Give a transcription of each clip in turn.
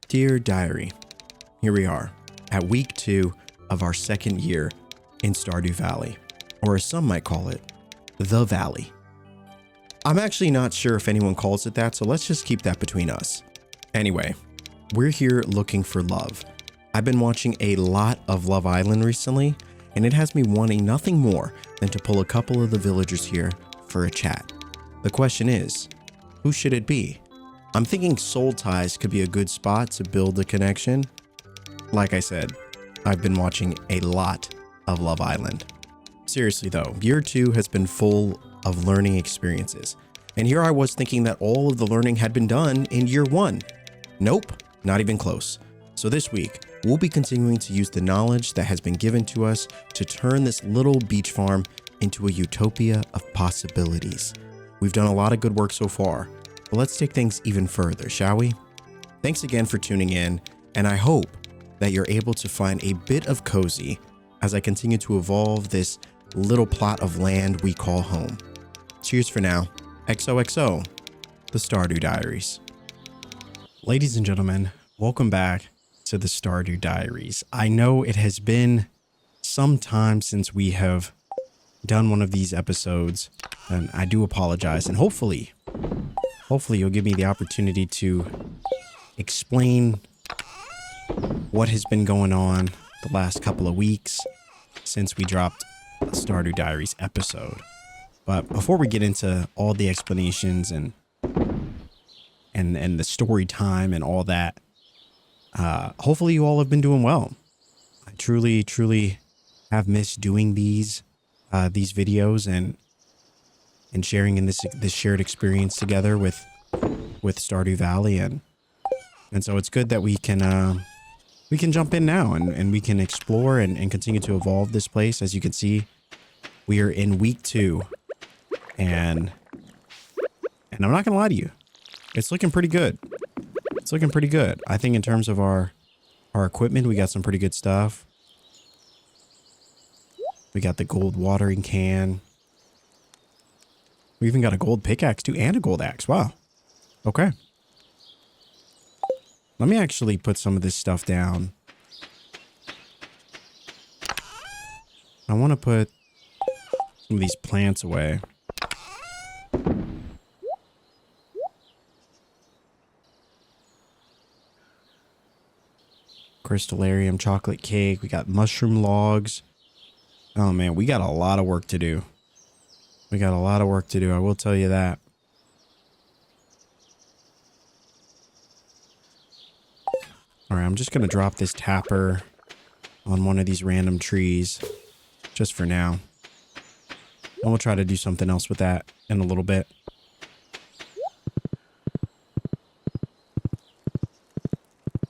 Dear Diary, here we are at week 2 of our second year in Stardew Valley, or as some might call it, the Valley. I'm actually not sure if anyone calls it that, so let's just keep that between us. Anyway, we're here looking for love. I've been watching a lot of Love Island recently, and it has me wanting nothing more than to pull a couple of the villagers here for a chat. The question is, who should it be? I'm thinking soul ties could be a good spot to build a connection. Like I said, I've been watching a lot of Love Island. Seriously though, year 2 has been full of learning experiences. And here I was thinking that all of the learning had been done in year 1. Nope, not even close. So this week, we'll be continuing to use the knowledge that has been given to us to turn this little beach farm into a utopia of possibilities. We've done a lot of good work so far, but let's take things even further, shall we? Thanks again for tuning in, and I hope that you're able to find a bit of cozy as I continue to evolve this little plot of land we call home. Cheers for now. XOXO, the Stardew Diaries. Ladies and gentlemen, welcome back to the Stardew Diaries. I know it has been some time since we have done one of these episodes, and I do apologize, and hopefully you'll give me the opportunity to explain what has been going on the last couple of weeks since we dropped a Stardew Diaries episode. But before we get into all the explanations and the story time and all that, hopefully you all have been doing well. I truly have missed doing these videos and sharing in this shared experience together with Stardew Valley, and so it's good that we can jump in now and we can explore and continue to evolve this place. As you can see, we are in week 2, and I'm not gonna lie to you, it's looking pretty good. It's looking pretty good. I think in terms of our equipment, we got some pretty good stuff. We got the gold watering can. We even got a gold pickaxe too, and a gold axe. Wow. Okay. Let me actually put some of this stuff down. I want to put some of these plants away. Crystallarium, chocolate cake. We got mushroom logs. Oh man, we got a lot of work to do. We got a lot of work to do, I will tell you that. Alright, I'm just going to drop this tapper on one of these random trees, just for now. And we'll try to do something else with that in a little bit.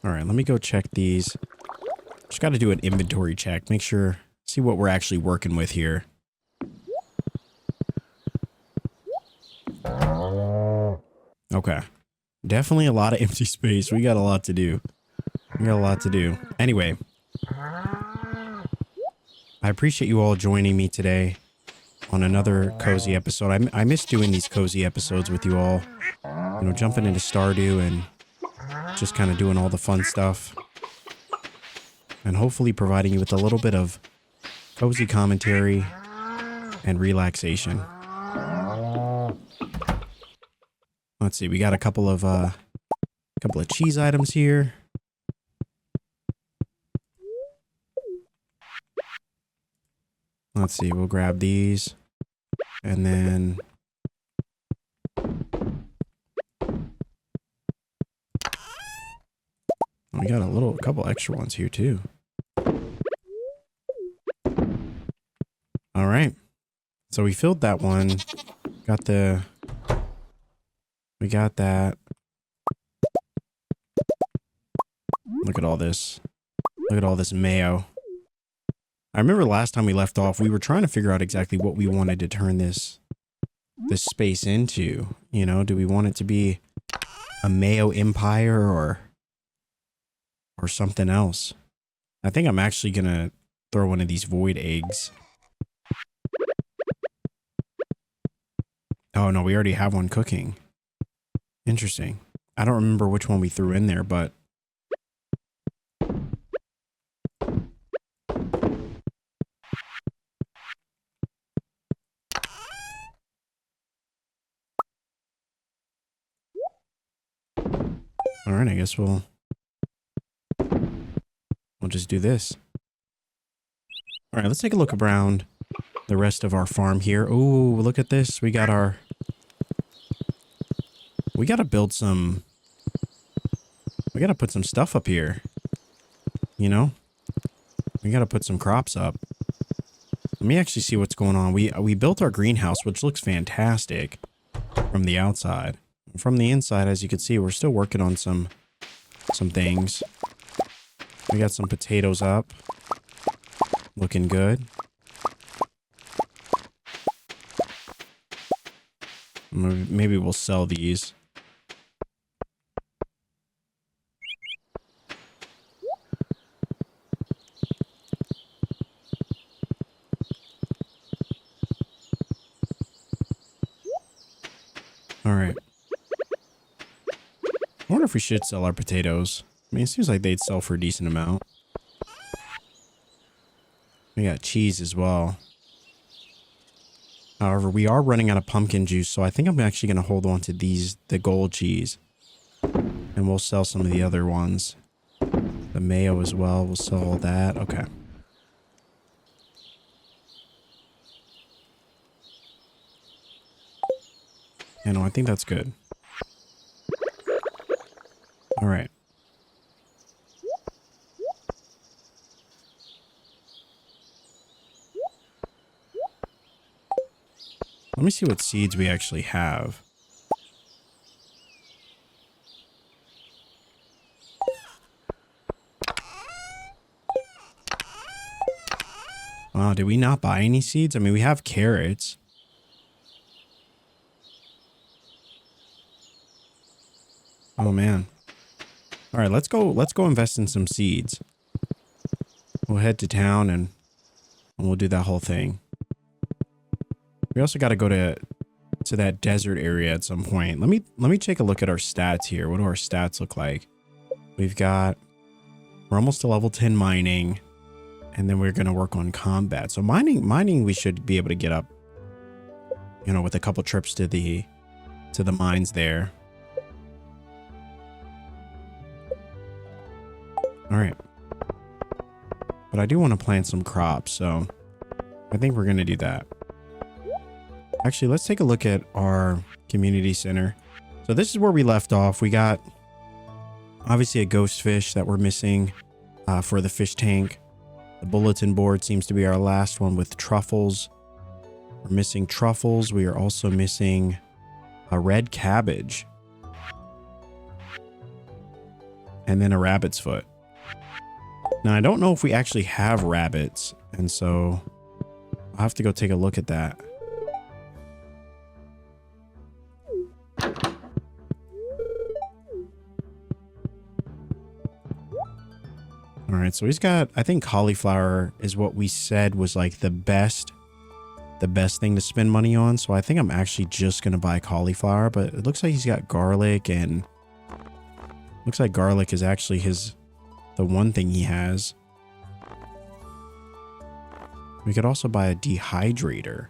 Alright, let me go check these. Just got to do an inventory check, make sure, see what we're actually working with here. Okay. Definitely a lot of empty space. We got a lot to do. Anyway. I appreciate you all joining me today on another cozy episode. I miss doing these cozy episodes with you all. You know, jumping into Stardew and just kind of doing all the fun stuff. And hopefully providing you with a little bit of cozy commentary and relaxation. Let's see, we got a couple of cheese items here. Let's see, we'll grab these. And then we got a couple extra ones here too. All right. So we filled that one. We got that. Look at all this. Look at all this mayo. I remember last time we left off, we were trying to figure out exactly what we wanted to turn this space into. You know, do we want it to be a mayo empire or something else? I think I'm actually gonna throw one of these void eggs. Oh no, we already have one cooking. Interesting. I don't remember which one we threw in there, but right, I guess we'll just do this. All right, let's take a look around the rest of our farm here. Ooh, look at this. We gotta build some, we gotta put some stuff up here. You know? We gotta put some crops up. Let me actually see what's going on. We built our greenhouse, which looks fantastic from the outside. From the inside, as you can see, we're still working on some things. We got some potatoes up. Looking good. Maybe we'll sell these. All right. I wonder if we should sell our potatoes. I mean, it seems like they'd sell for a decent amount. We got cheese as well. However, we are running out of pumpkin juice, so I think I'm actually going to hold on to the gold cheese. And we'll sell some of the other ones. The mayo as well, we'll sell all that. Okay. You know, I think that's good. All right. Let me see what seeds we actually have. Wow, did we not buy any seeds? I mean, we have carrots. Oh man. All right, let's go invest in some seeds. We'll head to town and we'll do that whole thing. We also got to go to that desert area at some point. Let me take a look at our stats here. What do our stats look like? We're almost to level 10 mining, and then we're going to work on combat. So mining we should be able to get up, you know, with a couple trips to the mines there. All right. But I do want to plant some crops, so I think we're going to do that. Actually, let's take a look at our community center. So this is where we left off. We got obviously a ghost fish that we're missing for the fish tank. The bulletin board seems to be our last one with truffles. We're missing truffles. We are also missing a red cabbage. And then a rabbit's foot. Now, I don't know if we actually have rabbits, and so I'll have to go take a look at that. All right, so he's got, I think cauliflower is what we said was like the best thing to spend money on. So I think I'm actually just going to buy cauliflower, but it looks like he's got garlic, and looks like garlic is actually the one thing he has. We could also buy a dehydrator.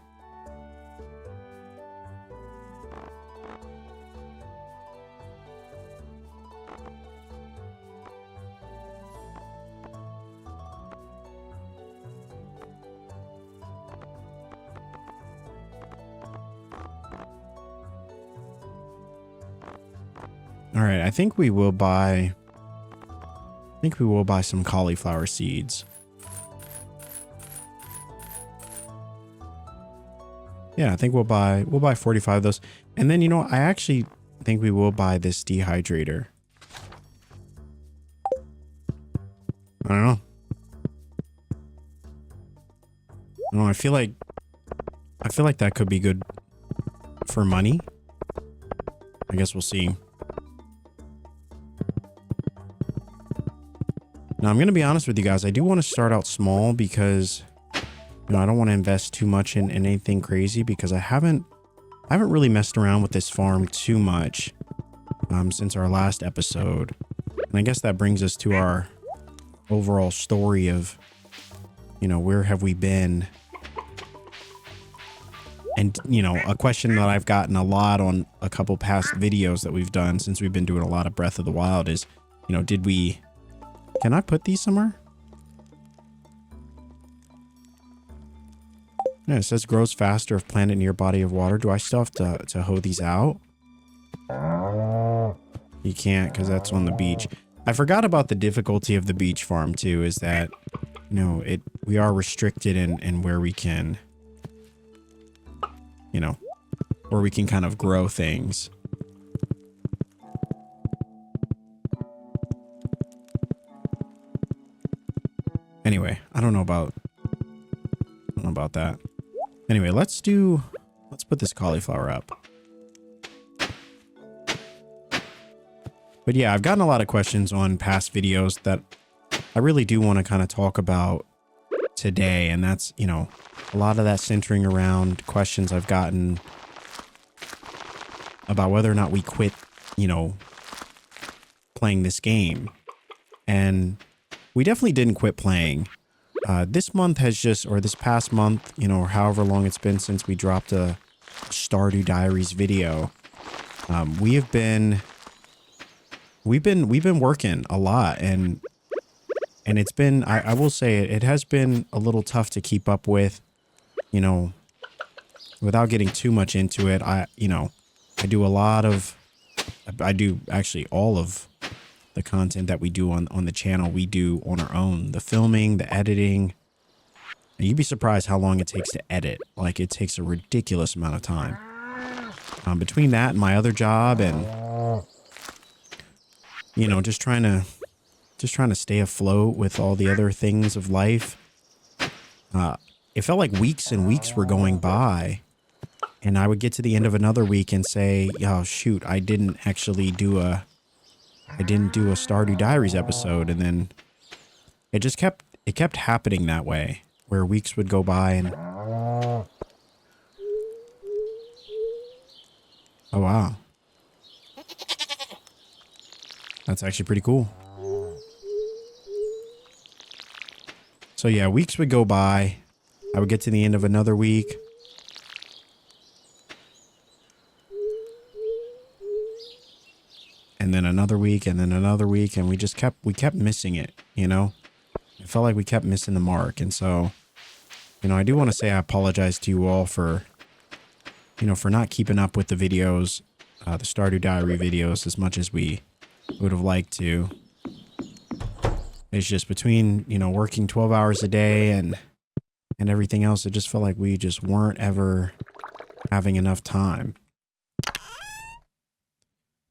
All right, I think we will buy some cauliflower seeds. Yeah, I think we'll buy 45 of those. And then, you know, I actually think we will buy this dehydrator. I don't know. I feel like that could be good for money. I guess we'll see. Now, I'm going to be honest with you guys. I do want to start out small because, you know, I don't want to invest too much in anything crazy, because I haven't really messed around with this farm too much since our last episode. And I guess that brings us to our overall story of, you know, where have we been And, you know, a question that I've gotten a lot on a couple past videos that we've done since we've been doing a lot of Breath of the Wild is, you know, did we... Can I put these somewhere? No, it says grows faster if planted near body of water. Do I still have to hoe these out? You can't because that's on the beach. I forgot about the difficulty of the beach farm too, is that, you know, we are restricted in where we can, you know, where we can kind of grow things. Anyway, I don't know about that. Anyway, let's put this cauliflower up. But yeah, I've gotten a lot of questions on past videos that I really do want to kind of talk about today. And that's, you know, a lot of that centering around questions I've gotten about whether or not we quit, you know, playing this game. And we definitely didn't quit playing. This month has just, or this past month, you know, or however long it's been since we dropped a Stardew Diaries video, we've been working a lot, and it's been, I will say it has been a little tough to keep up with, you know, without getting too much into it. I do actually all of the content that we do on the channel, we do on our own. The filming, the editing. And you'd be surprised how long it takes to edit. Like, it takes a ridiculous amount of time. Between that and my other job and, you know, just trying to stay afloat with all the other things of life. It felt like weeks and weeks were going by, and I would get to the end of another week and say, oh shoot, I didn't do a Stardew Diaries episode. And then it just kept happening that way, where weeks would go by and, oh wow, that's actually pretty cool. So yeah, weeks would go by. I would get to the end of another week. And then another week, and then another week, and we kept missing it, you know? It felt like we kept missing the mark. And so, you know, I do want to say I apologize to you all for, you know, for not keeping up with the videos, the Stardew Diary videos as much as we would have liked to. It's just between, you know, working 12 hours a day and everything else, it just felt like we just weren't ever having enough time.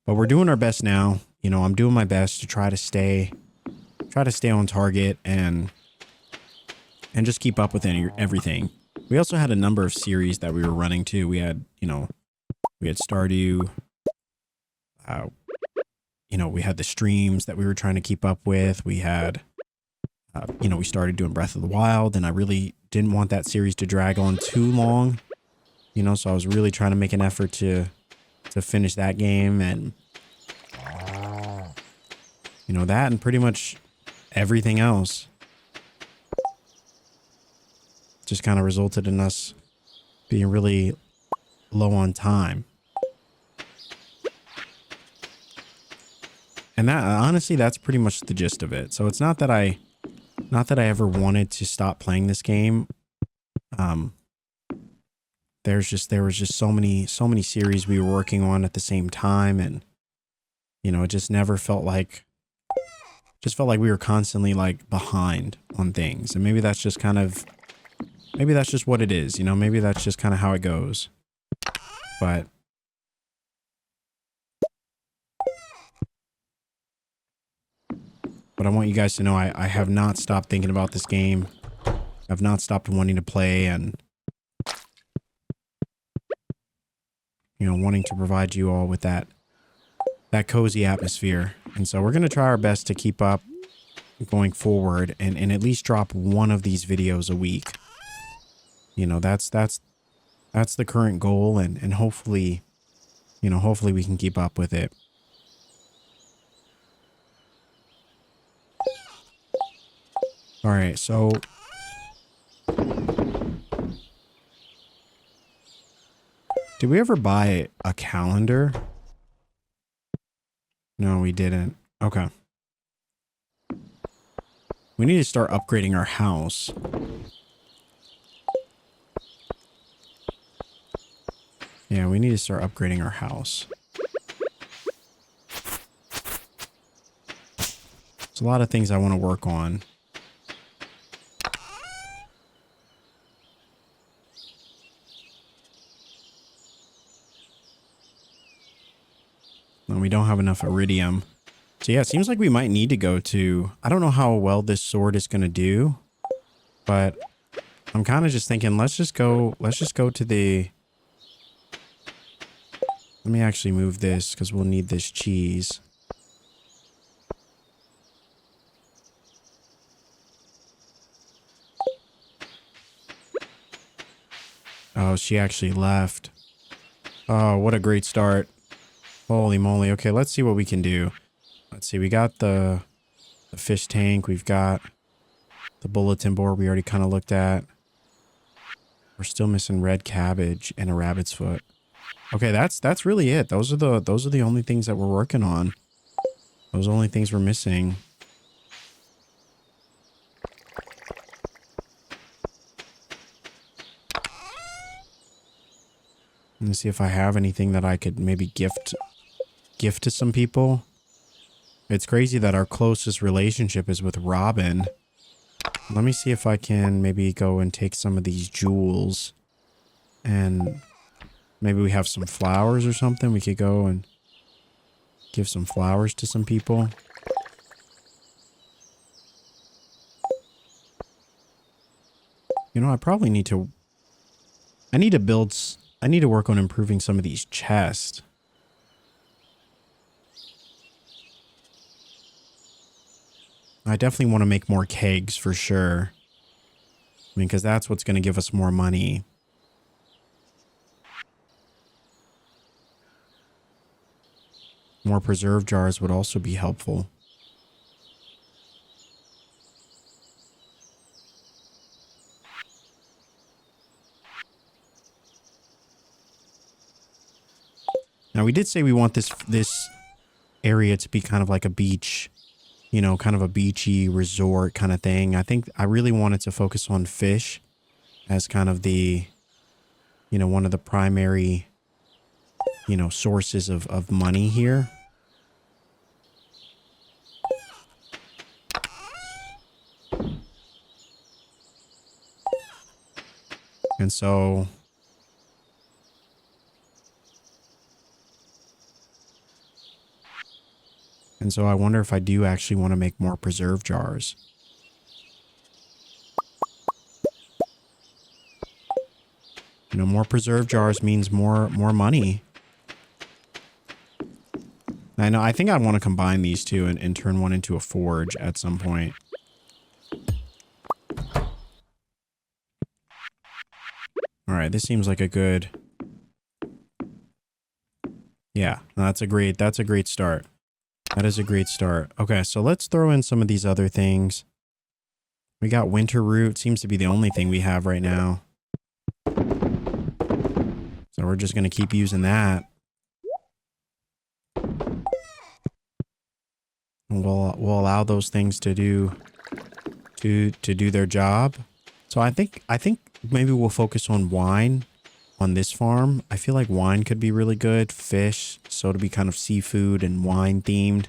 But we're doing our best now. You know, I'm doing my best to try to stay on target and just keep up with everything. We also had a number of series that we were running too. We had, you know, Stardew. You know, we had the streams that we were trying to keep up with. We had, you know, we started doing Breath of the Wild, and I really didn't want that series to drag on too long. You know, so I was really trying to make an effort to finish that game, and, you know, that and pretty much everything else just kind of resulted in us being really low on time. And that, honestly, that's pretty much the gist of it. So it's not that I ever wanted to stop playing this game. There was just so many series we were working on at the same time, and, you know, it just never felt like, we were constantly like behind on things. And maybe that's just what it is, you know, maybe that's just kind of how it goes. But I want you guys to know I have not stopped thinking about this game. I've not stopped wanting to play, and, you know, wanting to provide you all with that cozy atmosphere. And so we're going to try our best to keep up going forward and at least drop one of these videos a week. You know, that's the current goal, and hopefully, you know, hopefully we can keep up with it. All right, so Did we ever buy a calendar? No, we didn't. Okay. We need to start upgrading our house. Yeah, we need to start upgrading our house. There's a lot of things I want to work on. And we don't have enough iridium. So yeah, it seems like we might need to go to... I don't know how well this sword is going to do. But I'm kind of just thinking, let's just go to the... Let me actually move this because we'll need this cheese. Oh, she actually left. Oh, what a great start. Holy moly. Okay, let's see what we can do. Let's see. We got the fish tank. We've got the bulletin board we already kind of looked at. We're still missing red cabbage and a rabbit's foot. Okay, that's really it. Those are the only things that we're working on. Those are the only things we're missing. Let me see if I have anything that I could maybe gift to some people. It's crazy that our closest relationship is with Robin. Let me see if I can maybe go and take some of these jewels. And maybe we have some flowers or something. We could go and give some flowers to some people. You know, I probably need to... I need to work on improving some of these chests. I definitely want to make more kegs for sure. I mean, because that's what's going to give us more money. More preserve jars would also be helpful. Now, we did say we want this area to be kind of like a beach, you know, kind of a beachy resort kind of thing. I think I really wanted to focus on fish as kind of the, you know, one of the primary, you know, sources of money here. And so... And so I wonder if I do actually want to make more preserve jars. You know, more preserve jars means more money. I know, I think I want to combine these two and turn one into a forge at some point. Alright, this seems like a good... Yeah, that's a great start. That is a great start. Okay, so let's throw in some of these other things. We got winter root. Seems to be the only thing we have right now. So we're just going to keep using that. And we'll allow those things to do their job. So I think maybe we'll focus on wine on this farm. I feel like wine could be really good. Fish, so to be kind of seafood and wine themed.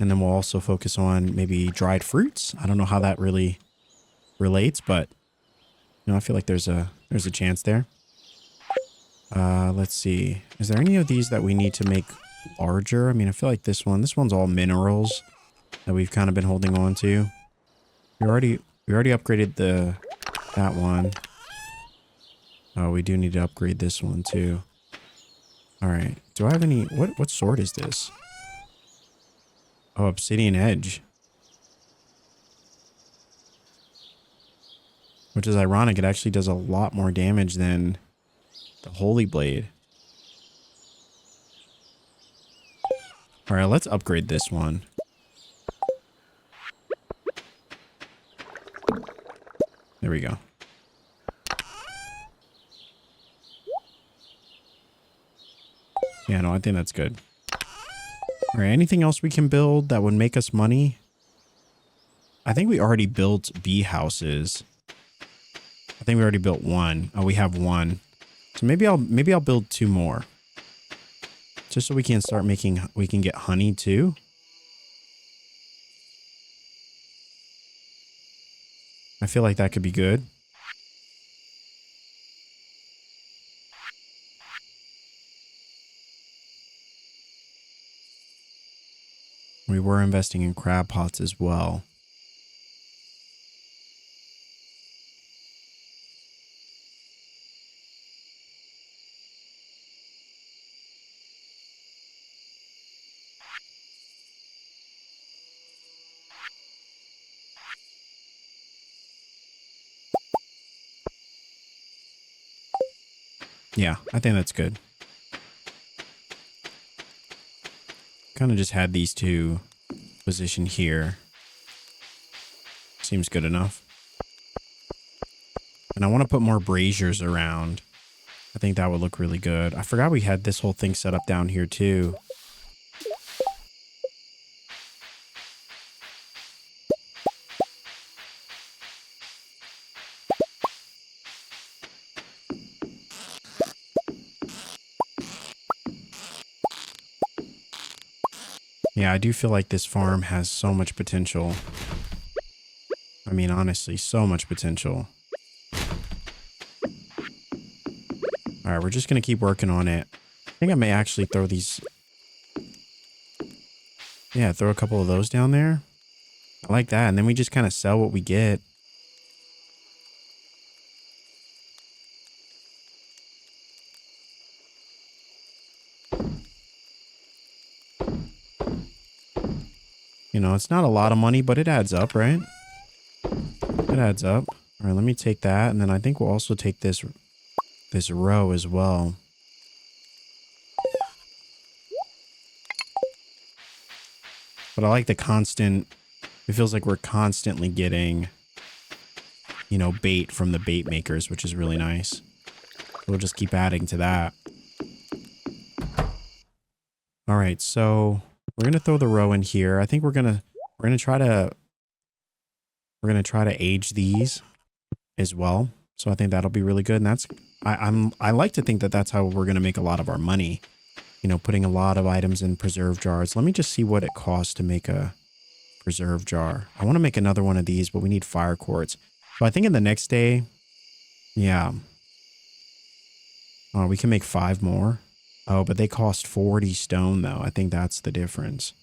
And then we'll also focus on maybe dried fruits. I don't know how that really relates, but you know, I feel like there's a chance there. Let's see. Is there any of these that we need to make larger? I mean, I feel like this one's all minerals that we've kind of been holding on to. We already upgraded that one. Oh, we do need to upgrade this one too. All right. Do I have any... What sword is this? Oh, obsidian edge. Which is ironic. It actually does a lot more damage than the holy blade. All right, let's upgrade this one. There we go. Yeah, no, I think that's good. All right, anything else we can build that would make us money? I think we already built bee houses. I think we already built one. Oh, we have one. So maybe I'll build 2 more. Just so we can start making, we can get honey too. I feel like that could be good. We were investing in crab pots as well. Yeah, I think that's good. Kind of just had these 2 positioned here. Seems good enough. And I want to put more braziers around. I think that would look really good. I forgot we had this whole thing set up down here too. Yeah, I do feel like this farm has so much potential. I mean, honestly, so much potential. All right, we're just going to keep working on it. I think I may actually throw these. Yeah, throw a couple of those down there. I like that. And then we just kind of sell what we get. You know, it's not a lot of money, but it adds up, right? It adds up. All right, let me take that. And then I think we'll also take this row as well. But I like the constant, it feels like we're constantly getting, you know, bait from the bait makers, which is really nice. We'll just keep adding to that. All right, so we're going to throw the row in here. I think we're going to try to age these as well. So I think that'll be really good. And that's, I like to think that that's how we're going to make a lot of our money. You know, putting a lot of items in preserve jars. Let me just see what it costs to make a preserve jar. I want to make another one of these, but we need fire quartz. So I think in the next day, yeah. Oh, we can make 5 more. Oh, but they cost 40 stone though. I think that's the difference.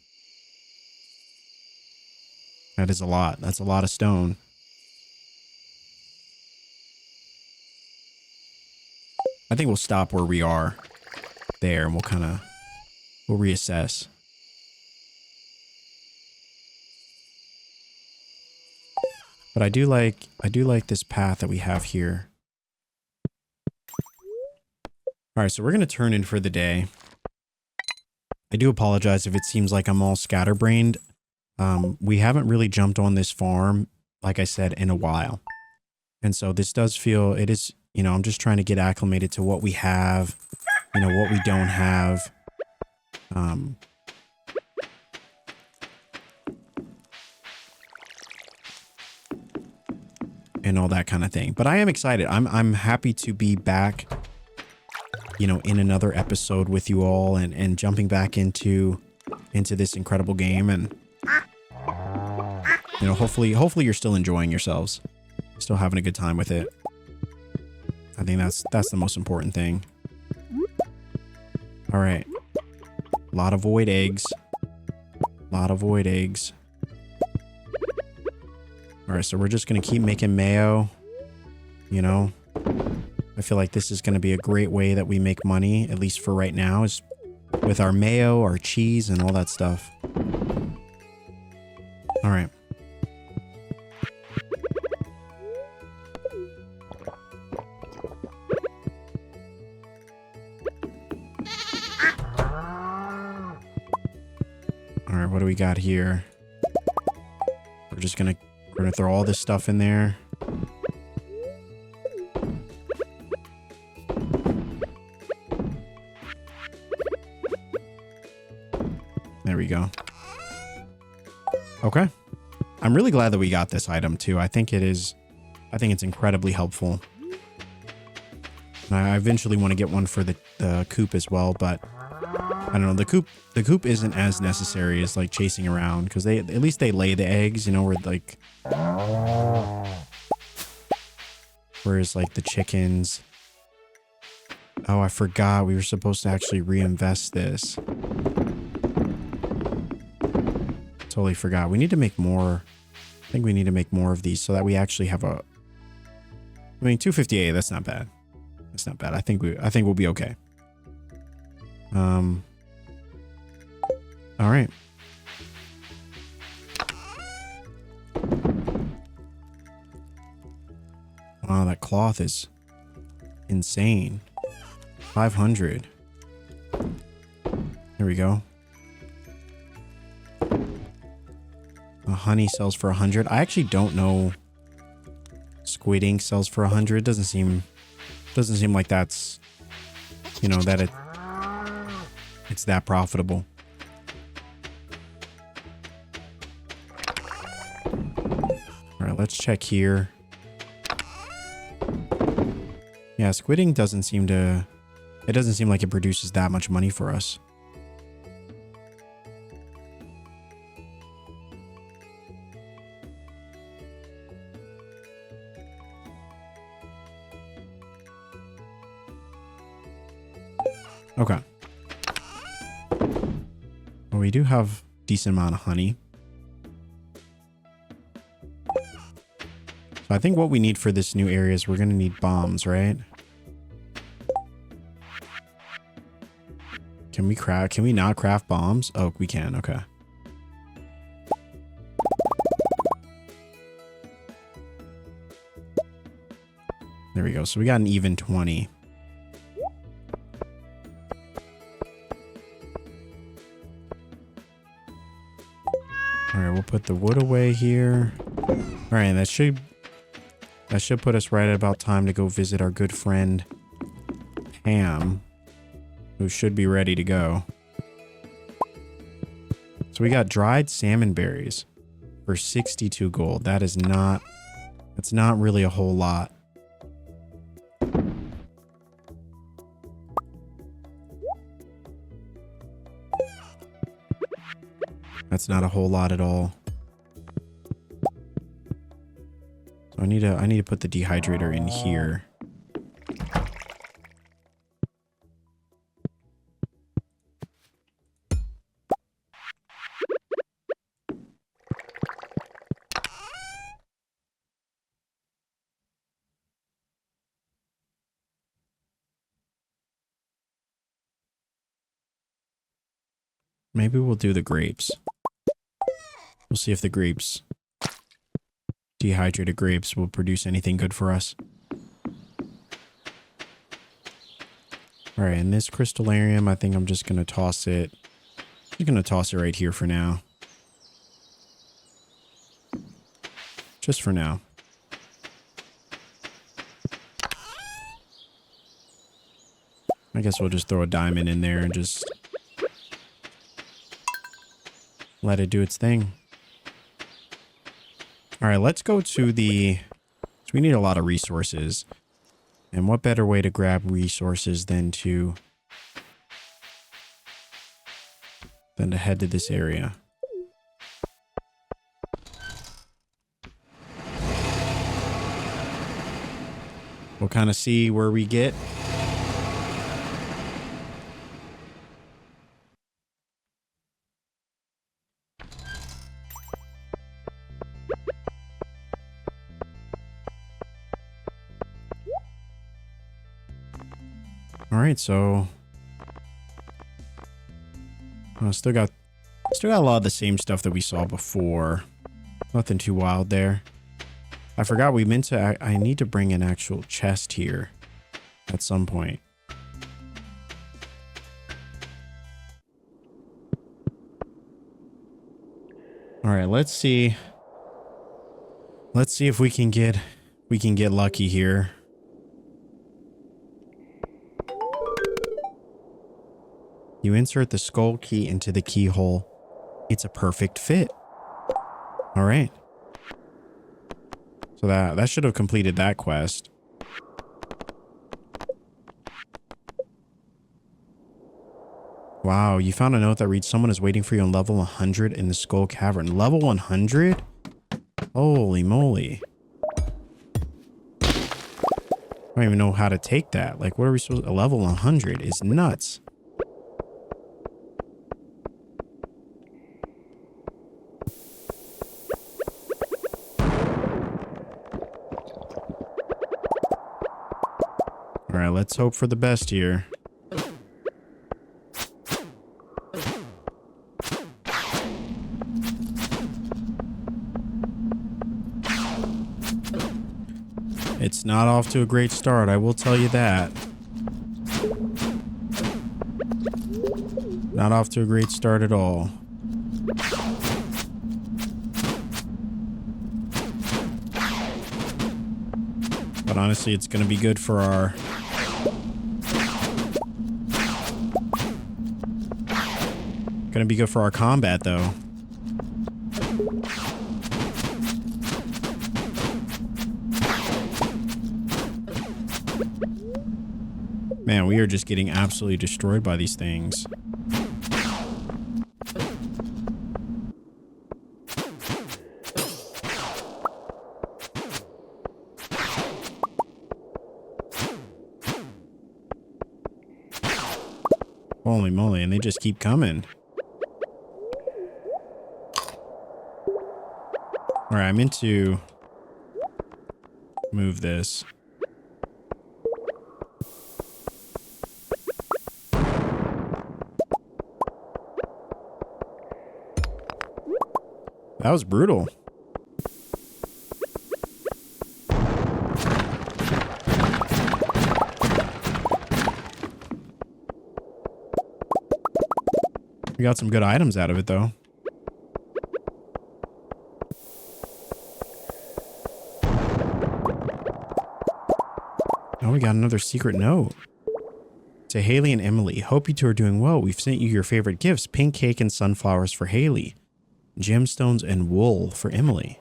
That is a lot. That's a lot of stone. I think we'll stop where we are there and we'll reassess. But I do like this path that we have here. All right, so we're going to turn in for the day. I do apologize if it seems like I'm all scatterbrained. We haven't really jumped on this farm, like I said, in a while. And so this does feel, it is, you know, I'm just trying to get acclimated to what we have, you know, what we don't have. And all that kind of thing. But I am excited. I'm happy to be back, you know, in another episode with you all and jumping back into this incredible game. And, you know, hopefully you're still enjoying yourselves. Still having a good time with it. I think that's the most important thing. All right. A lot of void eggs. A lot of void eggs. All right, so we're just going to keep making mayo. You know, I feel like this is going to be a great way that we make money, at least for right now, is with our mayo, our cheese, and all that stuff. All right. All right, what do we got here? We're going to throw all this stuff in there. Okay. I'm really glad that we got this item too. I think it's incredibly helpful. I eventually want to get one for the coop as well, but I don't know. The coop isn't as necessary as like chasing around, because at least they lay the eggs, you know, whereas like the chickens. Oh, I forgot we were supposed to actually reinvest this. Totally forgot. We need to make more. I think we need to make more of these so that we actually have I mean, 258. That's not bad. That's not bad. I think we'll be okay. All right. Wow, that cloth is insane. 500. There we go. Honey sells for 100. I actually don't know. Squid ink sells for 100. Doesn't seem like that's, you know, that it's that profitable. All right, let's check here. Yeah, squid ink doesn't seem like it produces that much money for us. Okay. Well, we do have a decent amount of honey. So I think what we need for this new area is we're going to need bombs, right? Can we not craft bombs? Oh, we can. Okay. There we go. So we got an even 20. All right, we'll put the wood away here. All right, that should put us right at about time to go visit our good friend Pam, who should be ready to go. So we got dried salmon berries for 62 gold. That's not really a whole lot. That's not a whole lot at all. So I need to put the dehydrator in here. Maybe we'll do the grapes. We'll see if the grapes, dehydrated grapes, will produce anything good for us. All right, in this crystallarium, I think I'm just going to toss it. I'm just going to toss it right here for now. Just for now. I guess we'll just throw a diamond in there and just let it do its thing. All right, let's go to the... So we need a lot of resources. And what better way to grab resources than to head to this area. We'll kind of see where we get. All right, so still got a lot of the same stuff that we saw before. Nothing too wild there. I forgot we meant to. I need to bring an actual chest here at some point. All right, let's see. Let's see if we can get lucky here. You insert the skull key into the keyhole. It's a perfect fit. All right. So that should have completed that quest. Wow, you found a note that reads, someone is waiting for you on level 100 in the Skull Cavern. Level 100? Holy moly. I don't even know how to take that. Like, what are we supposed to... Level 100 is nuts. All right, let's hope for the best here. It's not off to a great start, I will tell you that. Not off to a great start at all. But honestly, it's going to be good for our... Gonna be good for our combat, though. Man, we are just getting absolutely destroyed by these things. Holy moly, and they just keep coming. All right, I meant to move this. That was brutal. We got some good items out of it, though. Oh, we got another secret note. To Haley and Emily, hope you two are doing well. We've sent you your favorite gifts, pink cake and sunflowers for Haley, gemstones and wool for Emily.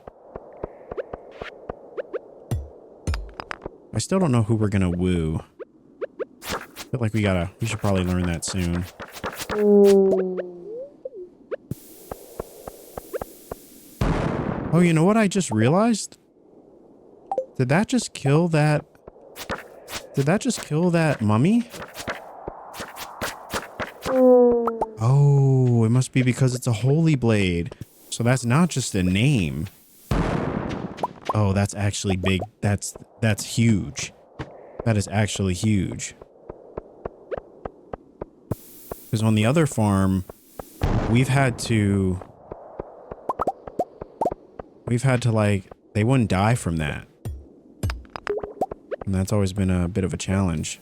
I still don't know who we're gonna woo. I feel like we should probably learn that soon. Oh, you know what I just realized? Did that just kill that? Did that just kill that mummy? Oh, it must be because it's a holy blade. So that's not just a name. Oh, that's actually big. That's huge. That is actually huge. Because on the other farm, we've had to like, they wouldn't die from that. And that's always been a bit of a challenge.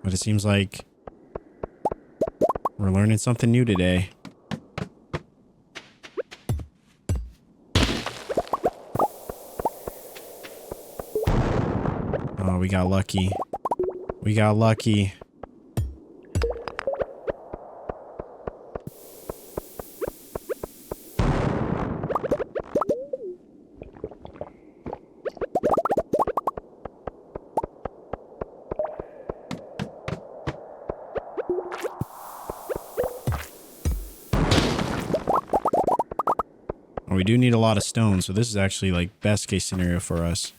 But it seems like we're learning something new today. Oh, we got lucky. We got lucky. We do need a lot of stone, so this is actually like best case scenario for us.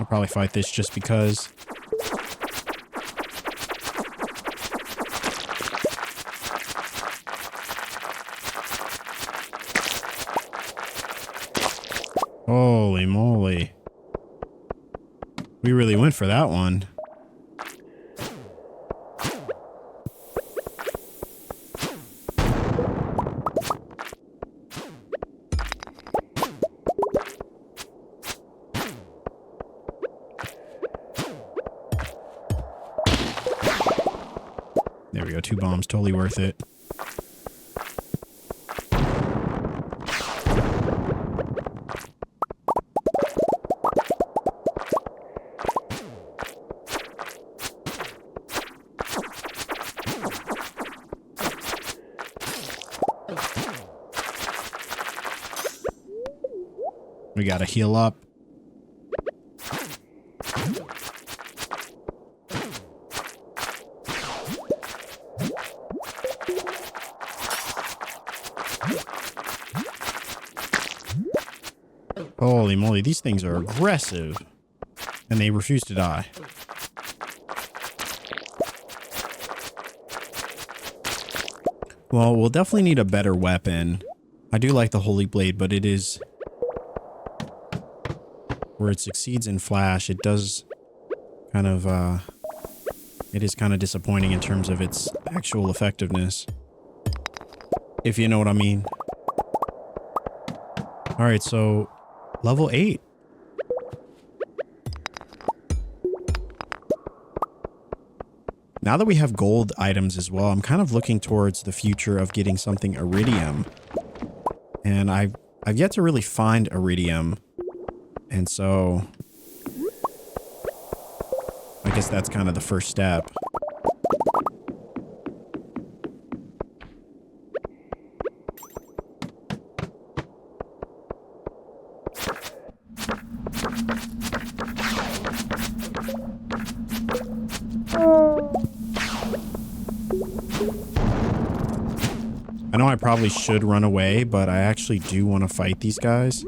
Probably fight this just because. Holy moly. We really went for that one. we go. 2 bombs. Totally worth it. We gotta heal up. Holy moly, these things are aggressive. And they refuse to die. Well, we'll definitely need a better weapon. I do like the Holy Blade, but it is... where it succeeds in Flash, it does kind of, it is kind of disappointing in terms of its actual effectiveness. If you know what I mean. Alright, so level 8. Now that we have gold items as well, I'm kind of looking towards the future of getting something iridium. And I've yet to really find iridium. And so I guess that's kind of the first step. I know I probably should run away, but I actually do want to fight these guys.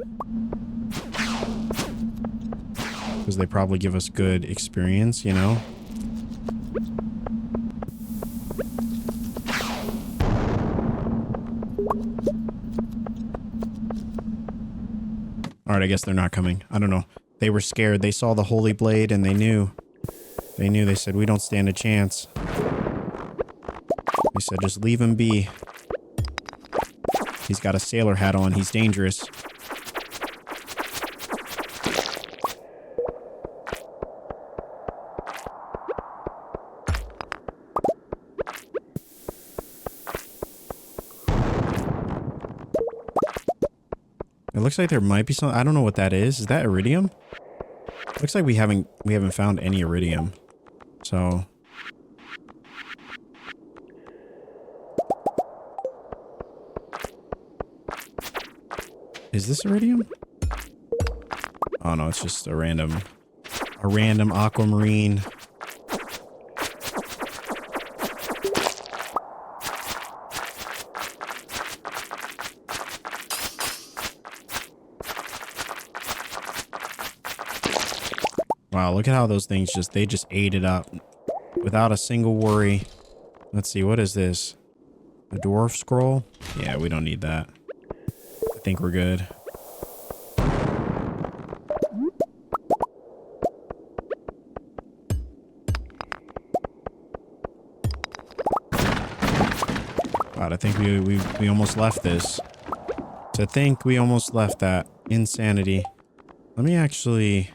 Because they probably give us good experience, you know? Alright, I guess they're not coming. I don't know. They were scared. They saw the Holy Blade and they knew. They said, we don't stand a chance. They said, just leave him be. He's got a sailor hat on. He's dangerous. It looks like there might be some. I don't know what that is. Is that iridium? Looks like we haven't found any iridium. So is this iridium? Oh no, it's just a random aquamarine. Wow, look at how those things they just ate it up without a single worry. Let's see, what is this? A dwarf scroll? Yeah, we don't need that. I think we're good. God, I think we almost left this. So I think we almost left that. Insanity. Let me actually...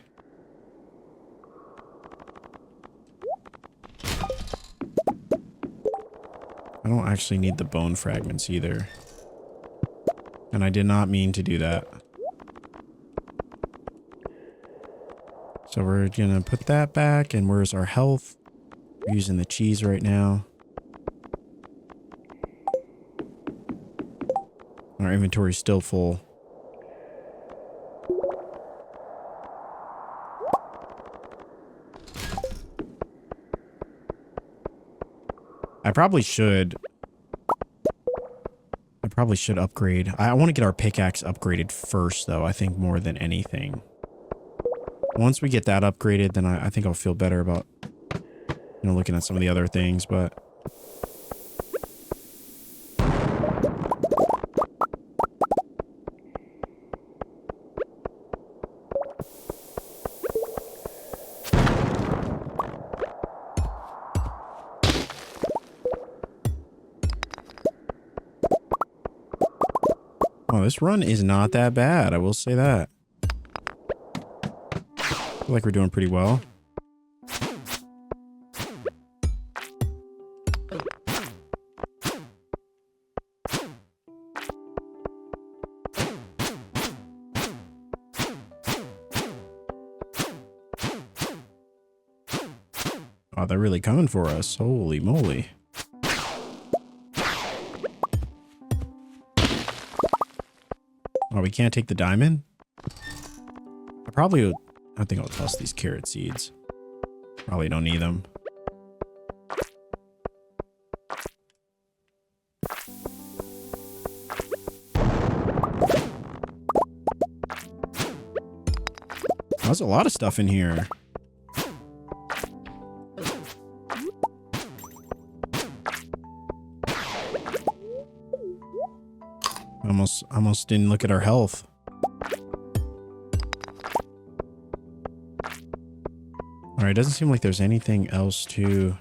I don't actually need the bone fragments either. And I did not mean to do that. So we're gonna put that back, and where's our health? We're using the cheese right now. Our inventory's still full. I probably should upgrade. I want to get our pickaxe upgraded first, though, I think more than anything. Once we get that upgraded, then I think I'll feel better about, you know, looking at some of the other things, but... Oh, this run is not that bad, I will say that. I feel like we're doing pretty well. Oh, they're really coming for us. Holy moly. Oh, we can't take the diamond? I think I'll toss these carrot seeds. Probably don't need them. There's a lot of stuff in here. Almost didn't look at our health. All right, doesn't seem like there's anything else to...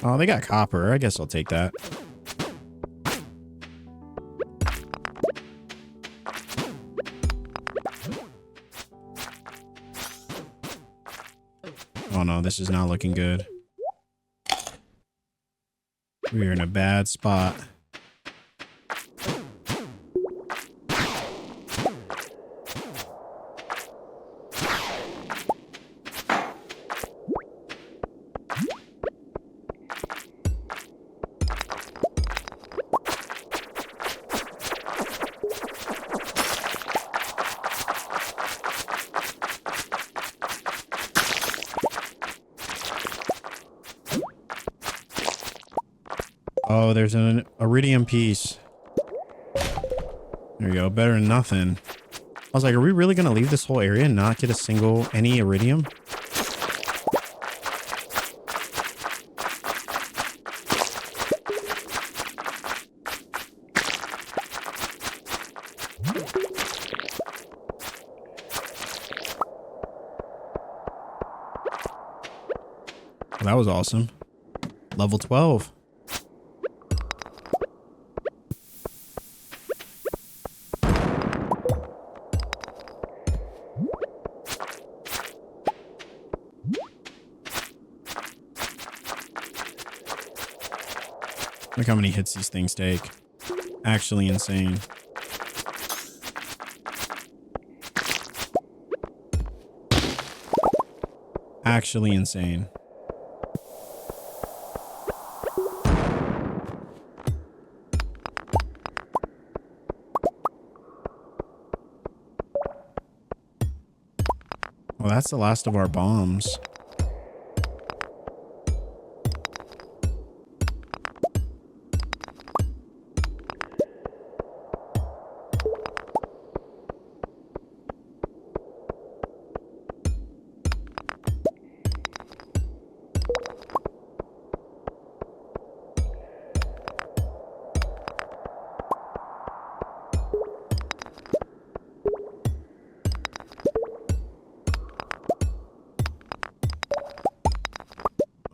Oh, they got copper. I guess I'll take that. Oh no, this is not looking good. We are in a bad spot. Oh, there's an iridium piece. There you go. Better than nothing. I was like, are we really going to leave this whole area and not get any iridium? Well, that was awesome. Level 12. Look how many hits these things take. Actually insane. Actually insane. Well, that's the last of our bombs.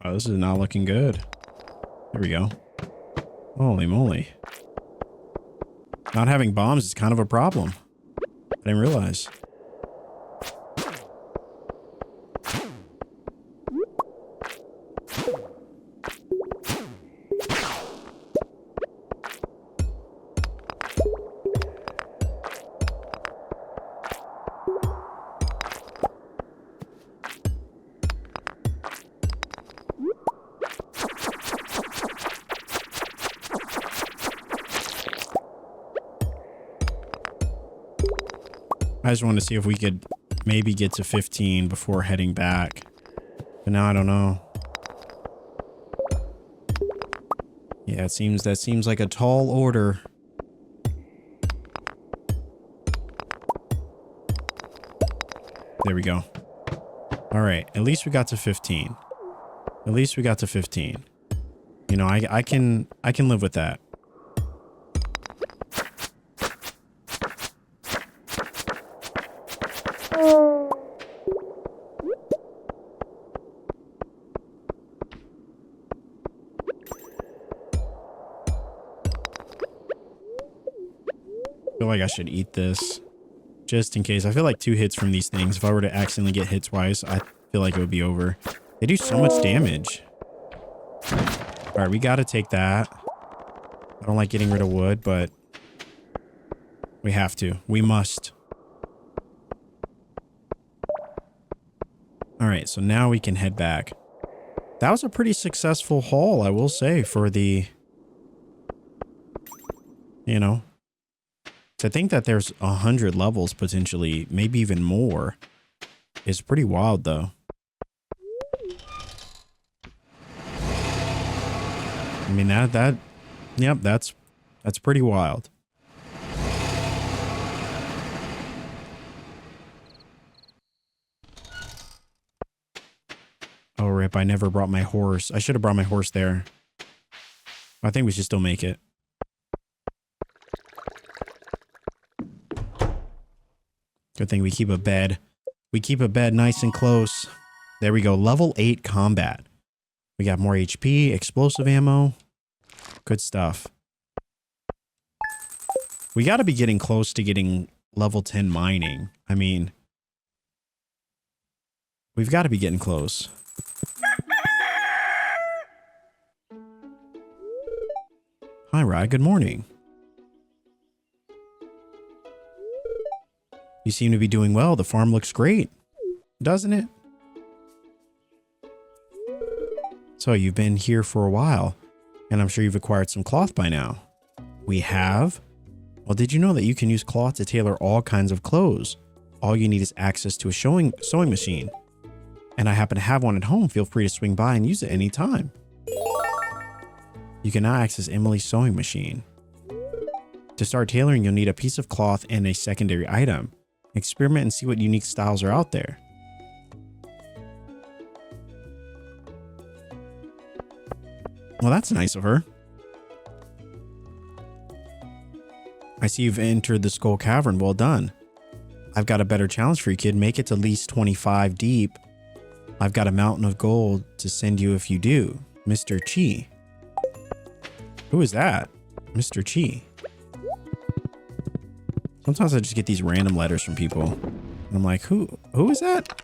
Oh, this is not looking good. There we go. Holy moly. Not having bombs is kind of a problem. I didn't realize. I just wanted to see if we could maybe get to 15 before heading back. But now I don't know. Yeah, that seems like a tall order. There we go. All right, at least we got to 15. At least we got to 15. You know, I can live with that. I feel like I should eat this just in case. I feel like 2 hits from these things, if I were to accidentally get hit twice, I feel like it would be over. They do so much damage. All right, we got to take that. I don't like getting rid of wood, but we have to. We must. All right, so now we can head back. That was a pretty successful haul, I will say, for the, you know, to think that there's 100 levels potentially, maybe even more, is pretty wild though. I mean, yep, that's pretty wild. Oh, rip, I never brought my horse. I should have brought my horse there. I think we should still make it. Good thing we keep a bed. We keep a bed nice and close. There we go. Level 8 combat. We got more HP, explosive ammo. Good stuff. We got to be getting close to getting level 10 mining. I mean, we've got to be getting close. Hi, Rye. Good morning. You seem to be doing well. The farm looks great, doesn't it? So you've been here for a while, and I'm sure you've acquired some cloth by now. We have? Well, did you know that you can use cloth to tailor all kinds of clothes? All you need is access to a sewing machine. And I happen to have one at home. Feel free to swing by and use it anytime. You can now access Emily's sewing machine. To start tailoring, you'll need a piece of cloth and a secondary item. Experiment and see what unique styles are out there. Well, that's nice of her. I see you've entered the Skull Cavern. Well done. I've got a better challenge for you, kid. Make it to at least 25 deep. I've got a mountain of gold to send you if you do. Mr. Chi. Who is that? Mr. Chi. Sometimes I just get these random letters from people. And I'm like, who is that?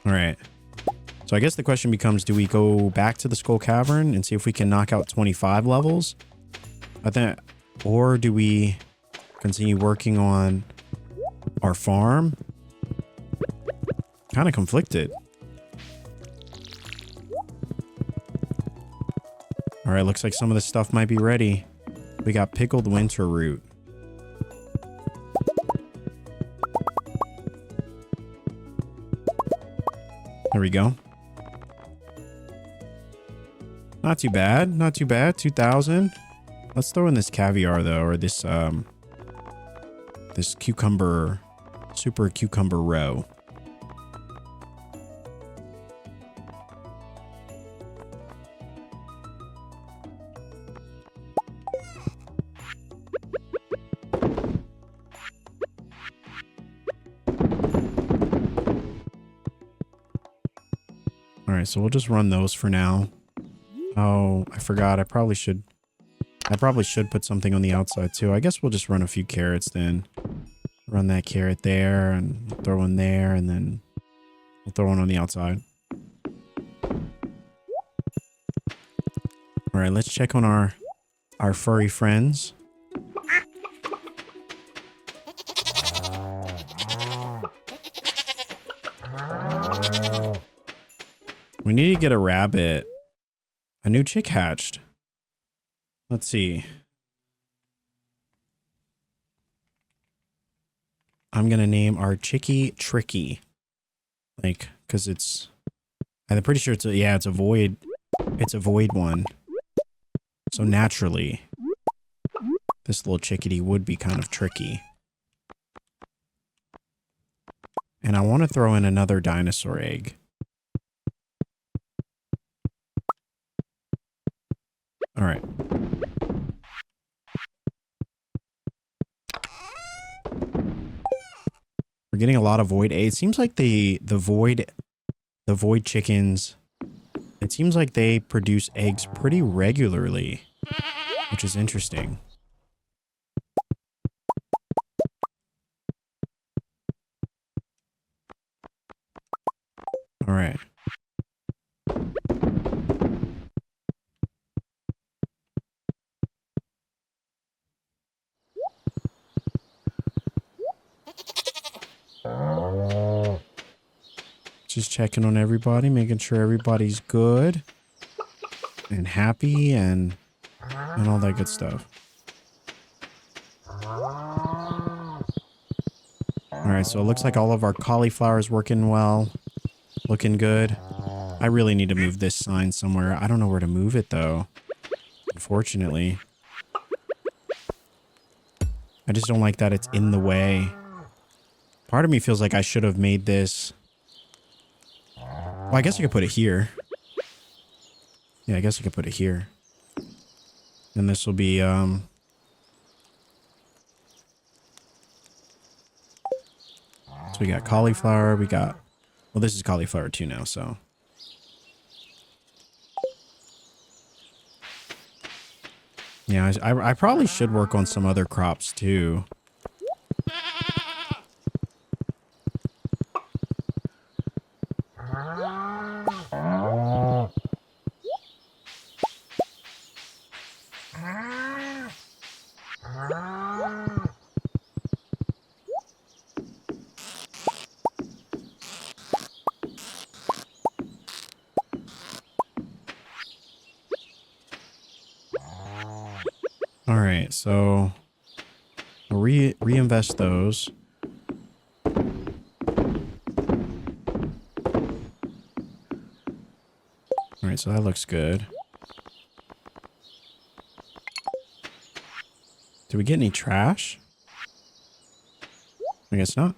All right. So I guess the question becomes, do we go back to the Skull Cavern and see if we can knock out 25 levels? I think, or do we continue working on our farm? Kind of conflicted. All right, looks like some of the stuff might be ready. We got pickled winter root. There we go. Not too bad. Not too bad. 2,000. Let's throw in this caviar though, or this this cucumber, super cucumber roe. All right, so we'll just run those for now. Oh, I forgot. I probably should put something on the outside too. I guess we'll just run a few carrots then. Run that carrot there and throw one there, and then we'll throw one on the outside. All right, let's check on our furry friends. We need to get a rabbit. A new chick hatched. Let's see. I'm going to name our chickie Tricky. Like, because I'm pretty sure it's a void. It's a void one. So naturally, this little chickadee would be kind of tricky. And I want to throw in another dinosaur egg. All right. We're getting a lot of void eggs. It seems like the void chickens, it seems like they produce eggs pretty regularly, which is interesting. All right. Just checking on everybody, making sure everybody's good and happy and all that good stuff. All right, so it looks like all of our cauliflower is working well, looking good. I really need to move this sign somewhere. I don't know where to move it though, unfortunately. I just don't like that it's in the way. Part of me feels like I should have made this. Well, I guess I could put it here. Yeah, I guess I could put it here. And this will be, so we got cauliflower, we got, well, this is cauliflower too now, so. Yeah, I probably should work on some other crops too. All right, so reinvest those. All right, so that looks good. Did we get any trash? I guess not.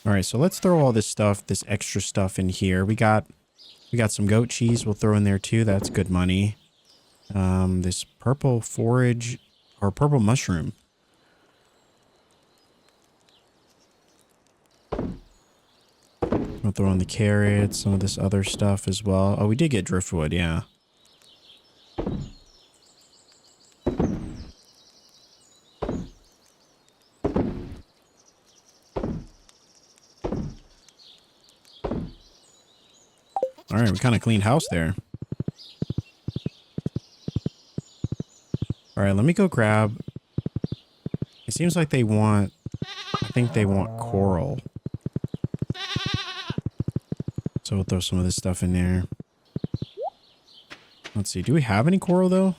All right, so let's throw all this stuff, this extra stuff in here. We got some goat cheese we'll throw in there too. That's good money. This purple forage or purple mushroom. We'll throw in the carrots, some of this other stuff as well. Oh, we did get driftwood, yeah. All right, we kind of cleaned house there. All right, let me go grab. It seems like they want, I think they want coral. So we'll throw some of this stuff in there. Let's see, do we have any coral though?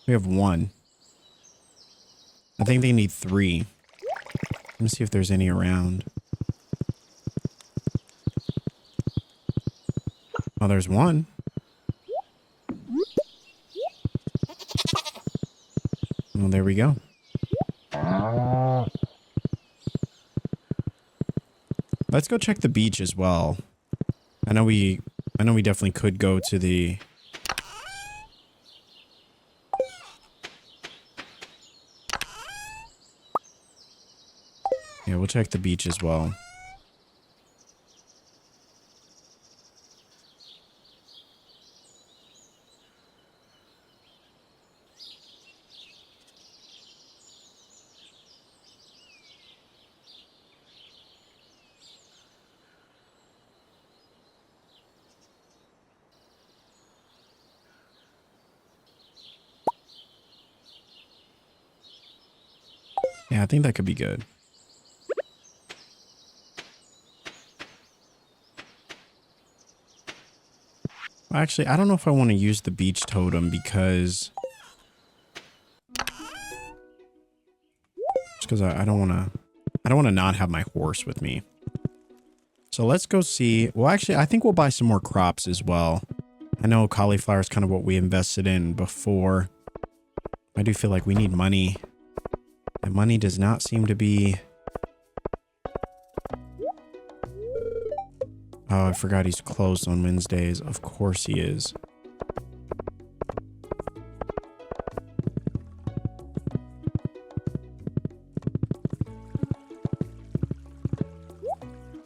We have one. I think they need 3. Let me see if there's any around. Oh, there's one. Well, there we go. Let's go check the beach as well. I know we definitely could go to the... Yeah, we'll check the beach as well. Yeah, I think that could be good. Actually, I don't know if I want to use the beach totem because... Just because I don't want to not have my horse with me. So let's go see... Well, actually, I think we'll buy some more crops as well. I know cauliflower is kind of what we invested in before. I do feel like we need money. And money does not seem to be... Oh, I forgot he's closed on Wednesdays. Of course he is.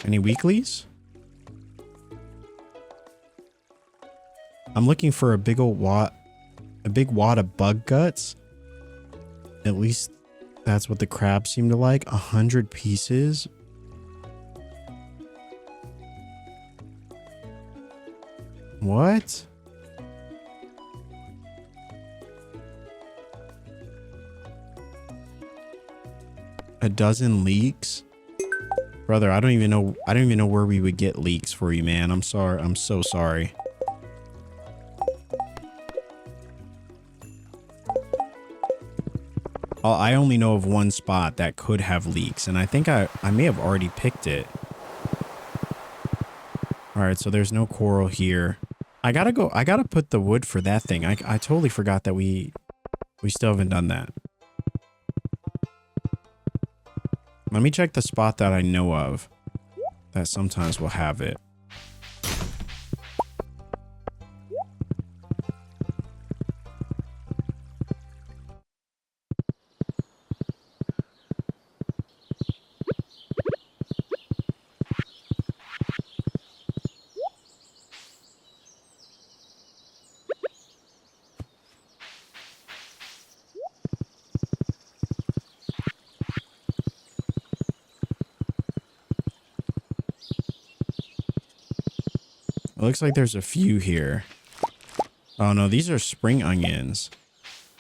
Any weeklies? I'm looking for a big wad of bug guts. At least that's what the crabs seem to like. 100 pieces. What? A dozen leeks? Brother, I don't even know where we would get leeks for you, man. I'm sorry. I'm so sorry. I only know of one spot that could have leeks, and I think I may have already picked it. All right, so there's no coral here. I gotta put the wood for that thing. I totally forgot that we still haven't done that. Let me check the spot that I know of that sometimes will have it. It looks like there's a few here. Oh no, these are spring onions.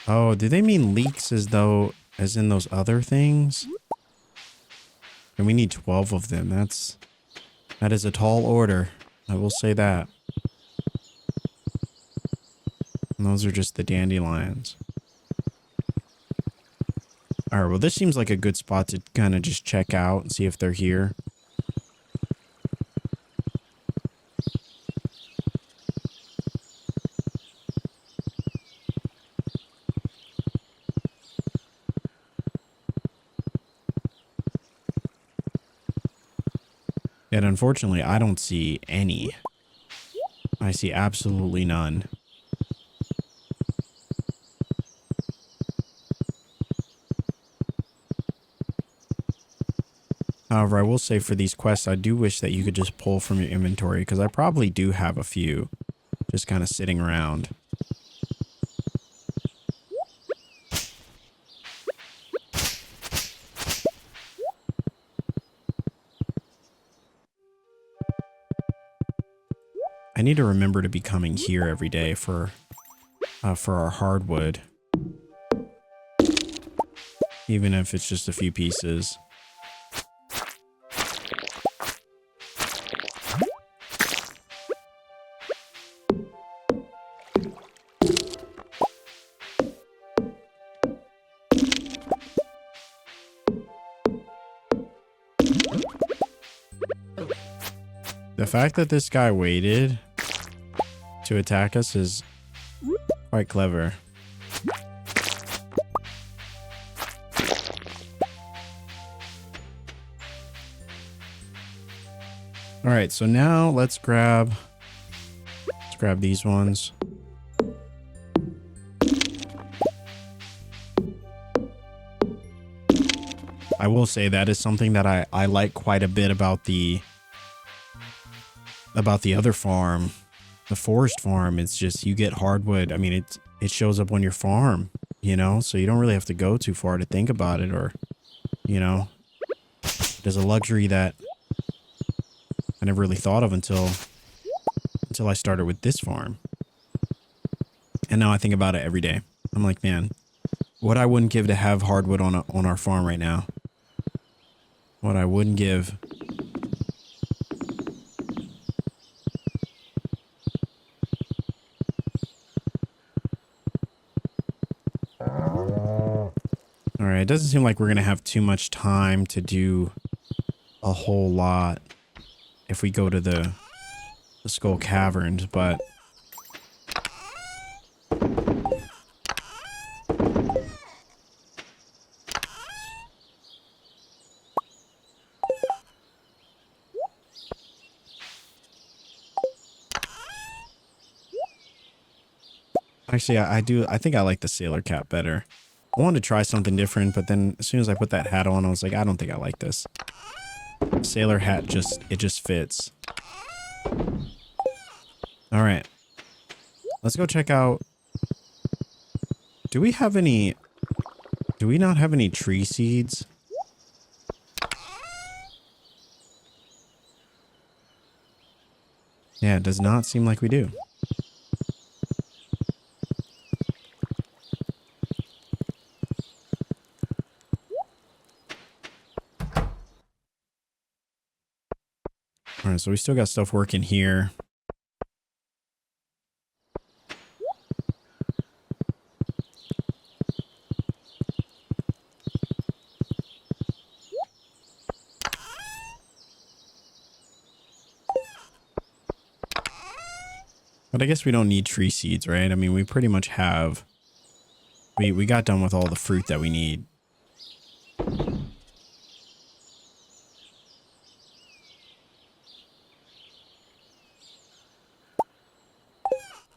Oh, do they mean leeks as in those other things? And we need 12 of them. That is a tall order. I will say that. And those are just the dandelions. Alright, well this seems like a good spot to kind of just check out and see if they're here. Yet unfortunately, I don't see any. I see absolutely none. However, I will say for these quests, I do wish that you could just pull from your inventory, because I probably do have a few just kind of sitting around. I need to remember to be coming here every day for our hardwood. Even if it's just a few pieces. The fact that this guy waited to attack us is quite clever. All right, so now let's grab these ones. I will say that is something that I like quite a bit about the other farm, the forest farm. It's just you get hardwood. I mean, it shows up on your farm, you know, so you don't really have to go too far to think about it, or, you know, there's a luxury that I never really thought of until I started with this farm. And now I think about it every day. I'm like, man, what I wouldn't give to have hardwood on our farm right now. What I wouldn't give. All right, it doesn't seem like we're going to have too much time to do a whole lot if we go to the Skull Caverns, but actually I think I like the sailor cap better. I wanted to try something different, but then as soon as I put that hat on, I was like, I don't think I like this. Sailor hat just fits. All right. Let's go check out. Do we not have any tree seeds? Yeah, it does not seem like we do. All right, so we still got stuff working here. But I guess we don't need tree seeds, right? I mean, we pretty much have... We got done with all the fruit that we need.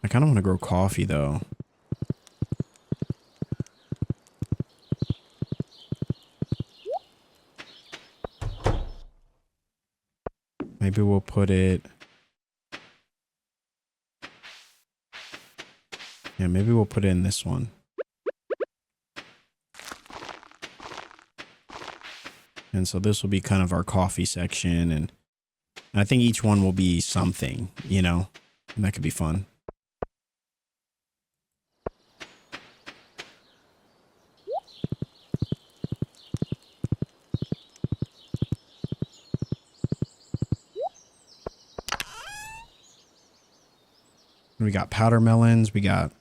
I kind of want to grow coffee, though. Maybe we'll put it... Yeah, maybe we'll put it in this one. And so this will be kind of our coffee section. And I think each one will be something, you know? And that could be fun. We got powder melons. We got...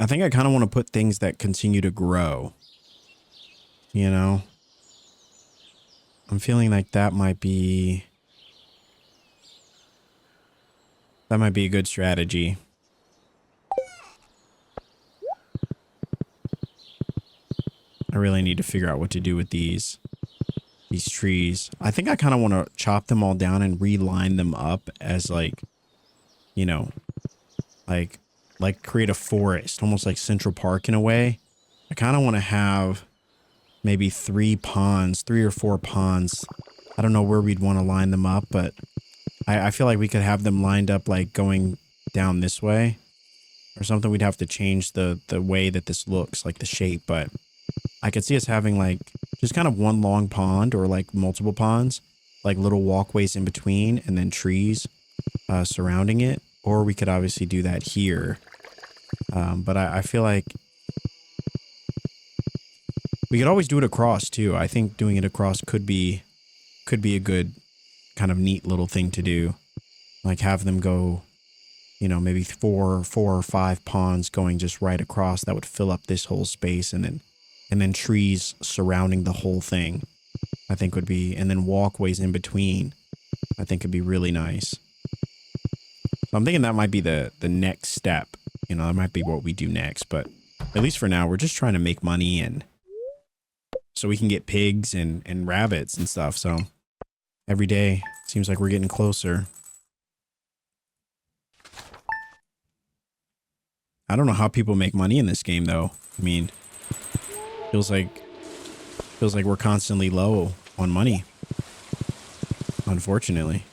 I think I kind of want to put things that continue to grow. You know? I'm feeling like that might be... That might be a good strategy. I really need to figure out what to do with these trees. I think I kind of want to chop them all down and reline them up as like, you know, like create a forest, almost like Central Park in a way. I kind of want to have maybe 3 or 4 ponds. I don't know where we'd want to line them up, but I feel like we could have them lined up like going down this way or something. We'd have to change the way that this looks, like the shape, but I could see us having like just kind of one long pond or like multiple ponds, like little walkways in between and then trees surrounding it. Or we could obviously do that here. But I feel like we could always do it across too. I think doing it across could be a good kind of neat little thing to do. Like have them go, you know, maybe four or 5 ponds going just right across. That would fill up this whole space, and then trees surrounding the whole thing, I think would be, and then walkways in between, I think could be really nice. So I'm thinking that might be the next step. You know, that might be what we do next, but at least for now, we're just trying to make money and so we can get pigs and rabbits and stuff. So every day seems like we're getting closer. I don't know how people make money in this game though. I mean, feels like we're constantly low on money, unfortunately.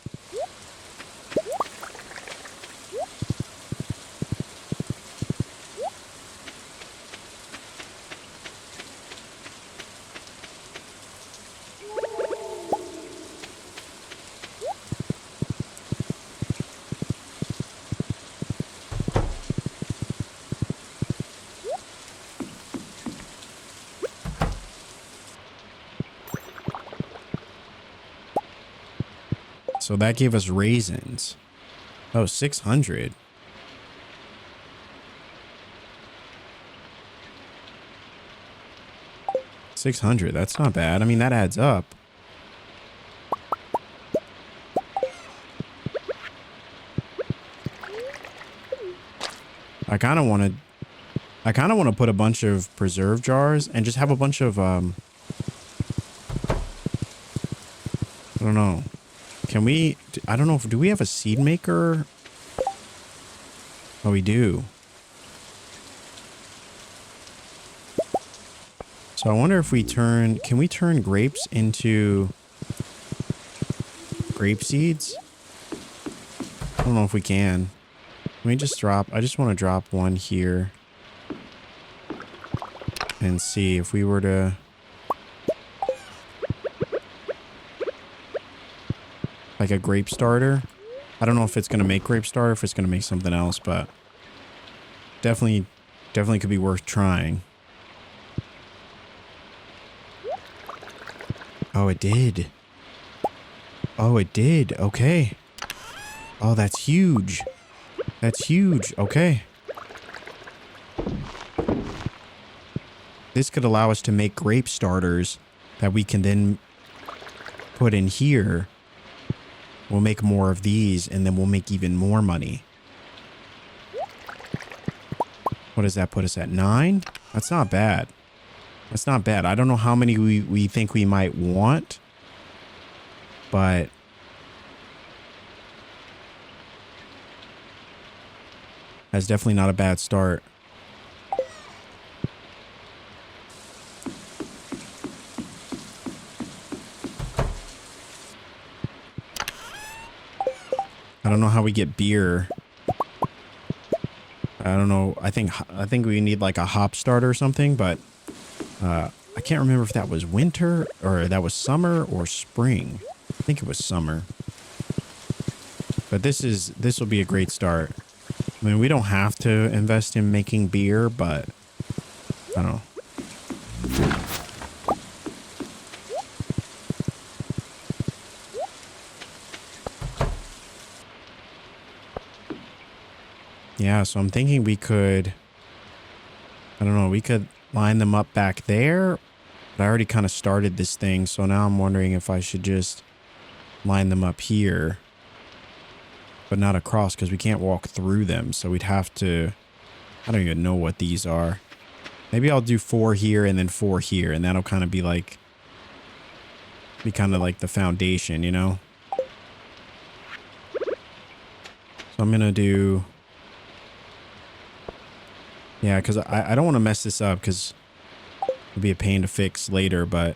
So that gave us raisins. Oh, 600. $600. That's not bad. I mean, that adds up. I kind of want to put a bunch of preserve jars and just have a bunch of I don't know. Can we, I don't know if, do we have a seed maker? Oh, we do. So I wonder if can we turn grapes into grape seeds? I don't know if we can. Let me just drop, I just want to drop one here and see if we were to, like a grape starter. I don't know if it's going to make grape starter, if it's going to make something else, but definitely could be worth trying. Oh, it did. Oh, it did. Okay. Oh, that's huge. That's huge. Okay. This could allow us to make grape starters that we can then put in here. We'll make more of these, and then we'll make even more money. What does that put us at? 9? That's not bad. That's not bad. I don't know how many we think we might want, but that's definitely not a bad start. I don't know how we get beer. I don't know. I think we need like a hop starter or something, but I can't remember if that was winter or that was summer or spring. I think it was summer. But this will be a great start. I mean, we don't have to invest in making beer, but I don't know. Yeah, so I'm thinking we could, I don't know, we could line them up back there. But I already kind of started this thing, so now I'm wondering if I should just line them up here. But not across, because we can't walk through them. So we'd have to, I don't even know what these are. Maybe I'll do 4 here and then 4 here. And that'll kind of be like the foundation, you know? So I'm going to do, yeah, because I don't want to mess this up because it'll be a pain to fix later, but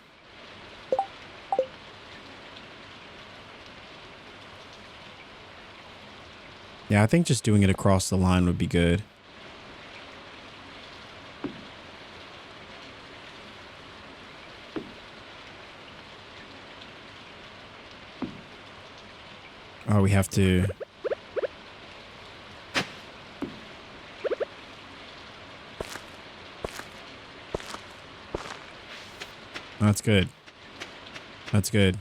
yeah, I think just doing it across the line would be good. Oh, we have to. That's good. That's good.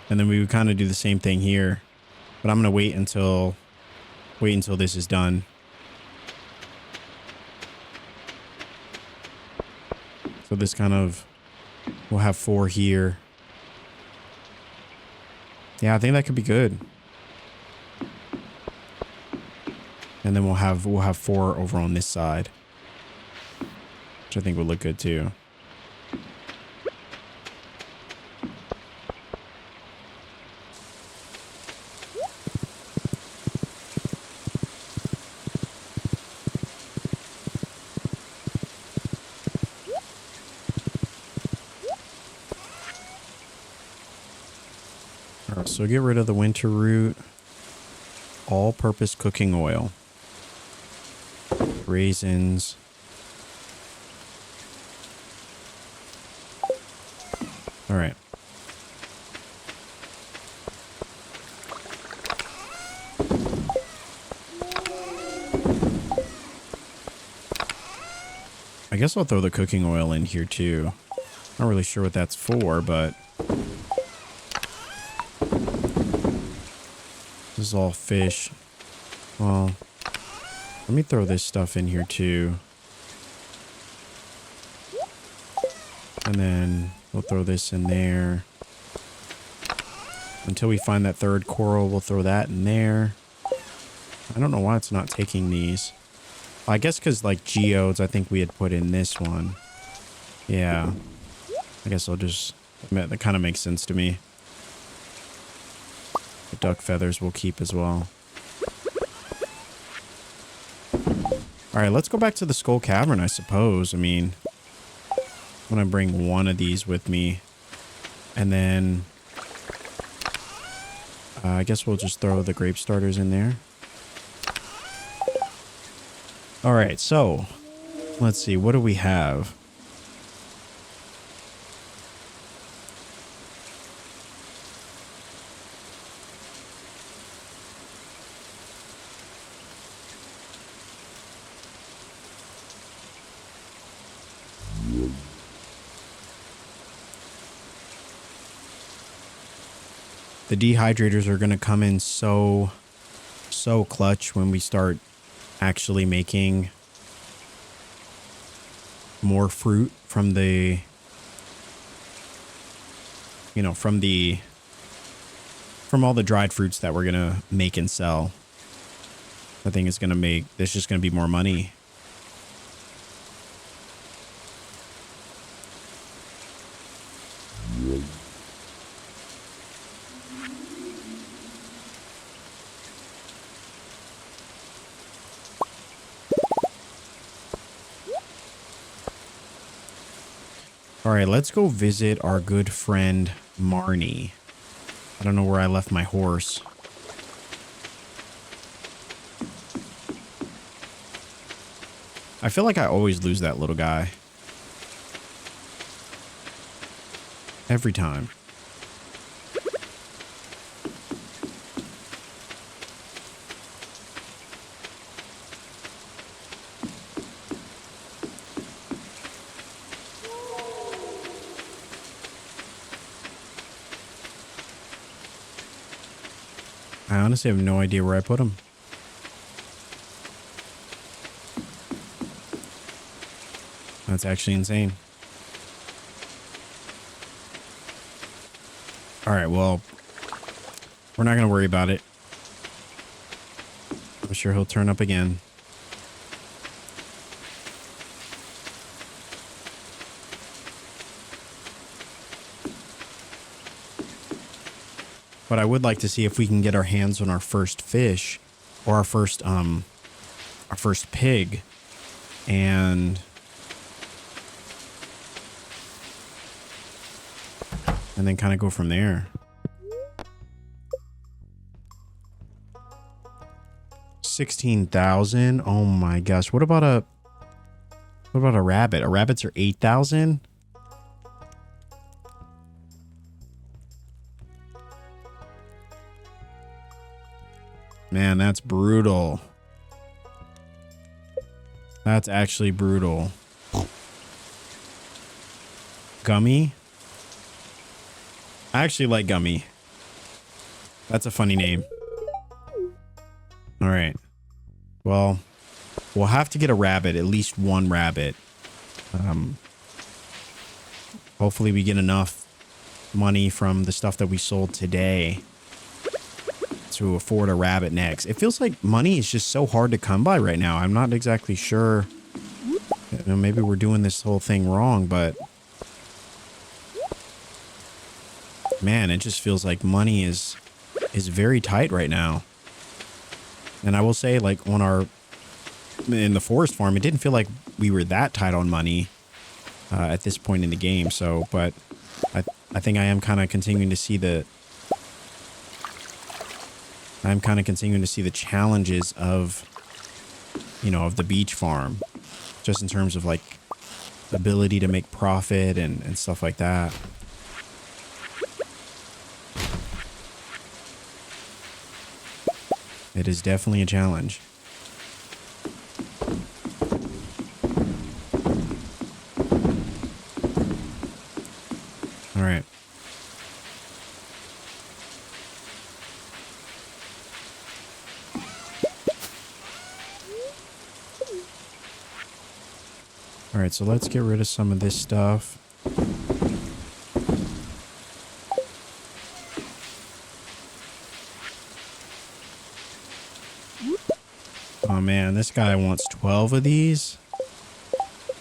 And then we would kind of do the same thing here. But I'm going to wait until this is done. So this kind of, we'll have 4 here. Yeah, I think that could be good. And then we'll have 4 over on this side, which I think would look good too. So get rid of the winter root, all-purpose cooking oil, raisins, all right. I guess I'll throw the cooking oil in here too. Not really sure what that's for, but this is all fish. Well, let me throw this stuff in here too. And then we'll throw this in there. Until we find that third coral, we'll throw that in there. I don't know why it's not taking these. I guess because like geodes, I think we had put in this one. Yeah. I guess I'll just, that kind of makes sense to me. The duck feathers we'll keep as well. Alright, let's go back to the Skull Cavern, I suppose. I mean, I'm going to bring one of these with me. And then I guess we'll just throw the grape starters in there. Alright, so let's see. What do we have? The dehydrators are going to come in so clutch when we start actually making more fruit from the, you know, from all the dried fruits that we're going to make and sell. I think it's going to make, there's just going to be more money. All right, let's go visit our good friend Marnie. I don't know where I left my horse. I feel like I always lose that little guy. Every time. I honestly have no idea where I put him. That's actually insane. All right, well, we're not going to worry about it. I'm sure he'll turn up again. But I would like to see if we can get our hands on our first fish or our first pig and then kind of go from there. 16,000. Oh my gosh. What about a rabbit? A rabbits are 8,000. Man, that's brutal. That's actually brutal. Gummy? I actually like Gummy. That's a funny name. All right. Well, we'll have to get a rabbit, at least one rabbit. Hopefully we get enough money from the stuff that we sold today to afford a rabbit next. It feels like money is just so hard to come by right now. I'm not exactly sure. You know, maybe we're doing this whole thing wrong, but man, it just feels like money is very tight right now. And I will say, like, in the forest farm, it didn't feel like we were that tight on money at this point in the game. So, but I think I am kind of continuing to see the challenges of, you know, of the beach farm, just in terms of like ability to make profit and stuff like that. It is definitely a challenge. All right. All right, so let's get rid of some of this stuff. Oh man, this guy wants 12 of these.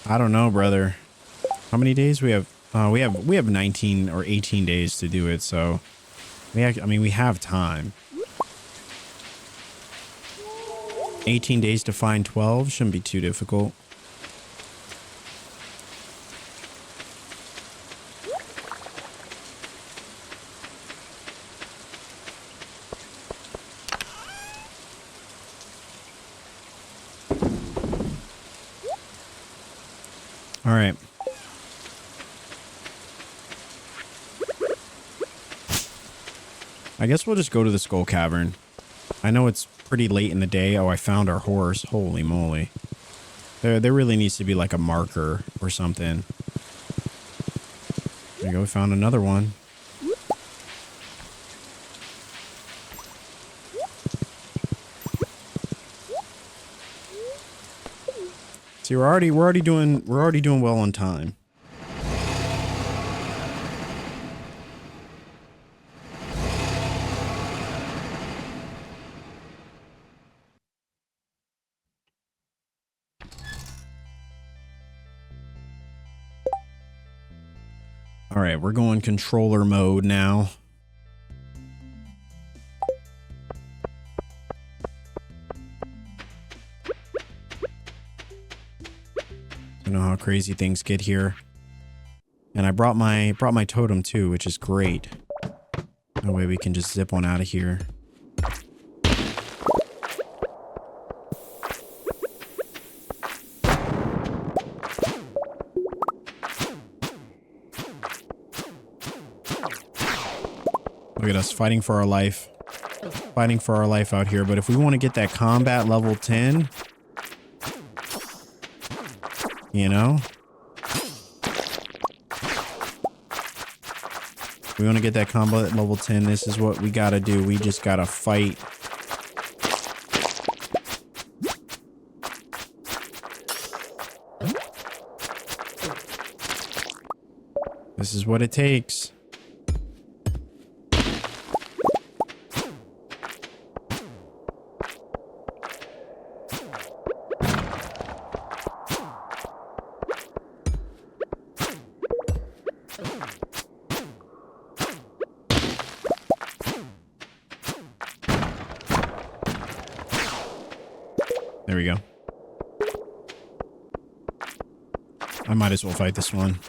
I don't know, brother. How many days we have? We have 19 or 18 days to do it, so we have time. 18 days to find 12 shouldn't be too difficult. All right. I guess we'll just go to the Skull Cavern. I know it's pretty late in the day. Oh, I found our horse. Holy moly. There really needs to be like a marker or something. There you go. We found another one. See, we're already doing well on time. All right, we're going controller mode now. I know how crazy things get here. And I brought my totem too, which is great. That way we can just zip on out of here. Look at us fighting for our life. Fighting for our life out here. But if we want to get that combat level 10, you know? If we want to get that combat level 10, this is what we got to do. We just got to fight. This is what it takes. There we go. I might as well fight this one.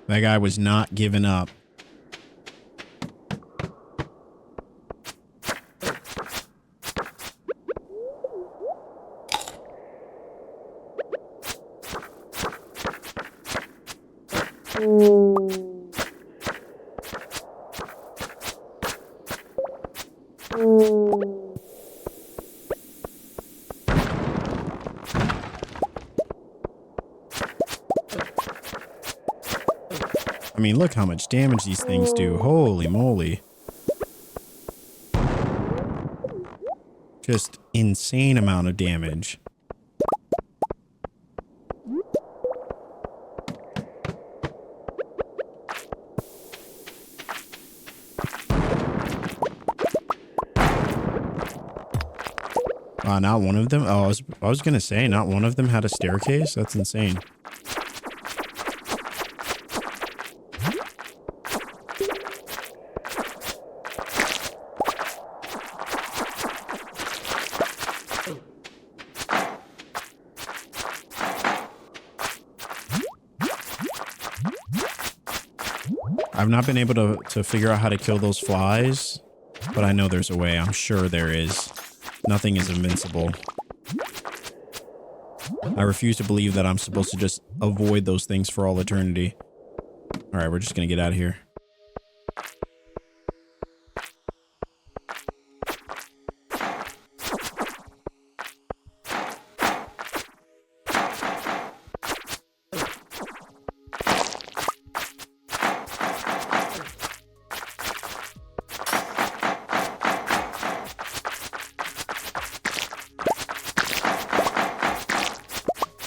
That guy was not giving up. I mean, look how much damage these things do. Holy moly. Just insane amount of damage. Not one of them. Oh, I was gonna say, not one of them had a staircase. That's insane. I've not been able to figure out how to kill those flies, but I know there's a way. I'm sure there is. Nothing is invincible. I refuse to believe that I'm supposed to just avoid those things for all eternity. All right, we're just gonna get out of here.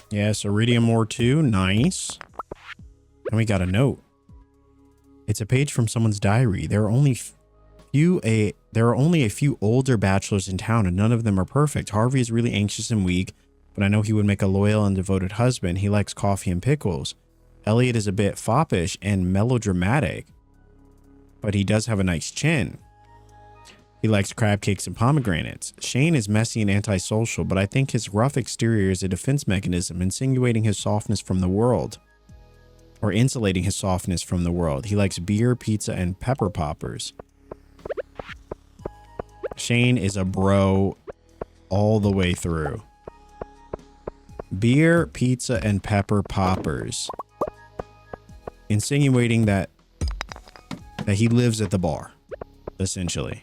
Yes, iridium ore 2, nice. And we got a note. It's a page from someone's diary. There are only a few older bachelors in town, and none of them are perfect. Harvey is really anxious and weak, but I know he would make a loyal and devoted husband. He likes coffee and pickles. Elliot is a bit foppish and melodramatic, but he does have a nice chin. He likes crab cakes and pomegranates. Shane is messy and antisocial, but I think his rough exterior is a defense mechanism, insinuating his softness from the world. Or insulating his softness from the world. He likes beer, pizza, and pepper poppers. Shane is a bro all the way through. Beer, pizza, and pepper poppers. Insinuating that he lives at the bar, essentially.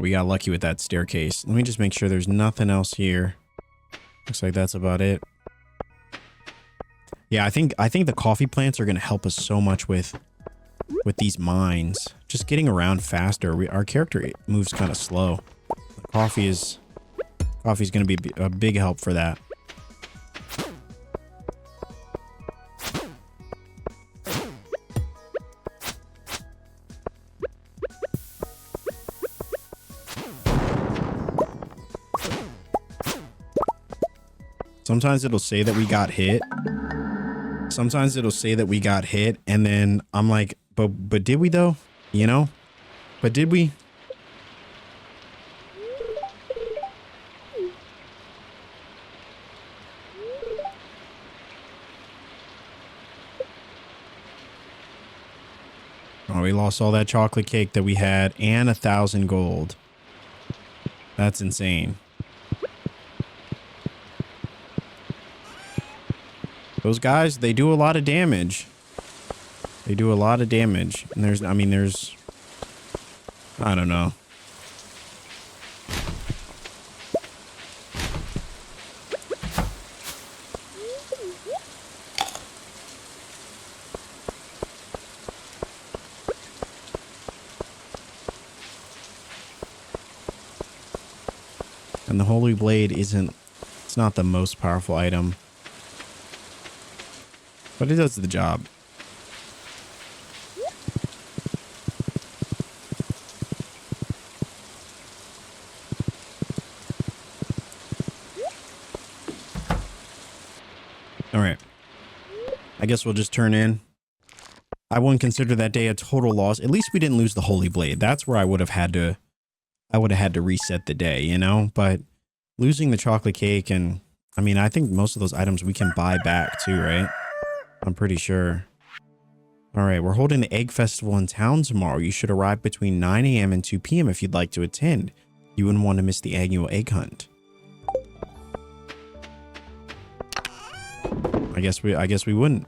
we got lucky with that staircase. Let me just make sure there's nothing else here. Looks like that's about it. Yeah, I think the coffee plants are going to help us so much with these mines. Just getting around faster. Our character moves kind of slow. Coffee's going to be a big help for that. Sometimes it'll say that we got hit. Sometimes it'll say that we got hit, and then I'm like, but did we though? You know? But did we? Oh, we lost all that chocolate cake that we had and 1,000 gold. That's insane. Those guys, they do a lot of damage. They do a lot of damage. And there's, I don't know. And the Holy Blade it's not the most powerful item. But it does the job. All right. I guess we'll just turn in. I wouldn't consider that day a total loss. At least we didn't lose the Holy Blade. That's where I would have had to reset the day, you know? But losing the chocolate cake and I think most of those items we can buy back too, right? I'm pretty sure. All right, we're holding the Egg Festival in town tomorrow. You should arrive between 9 a.m. and 2 p.m. if you'd like to attend. You wouldn't want to miss the annual egg hunt. I guess we wouldn't.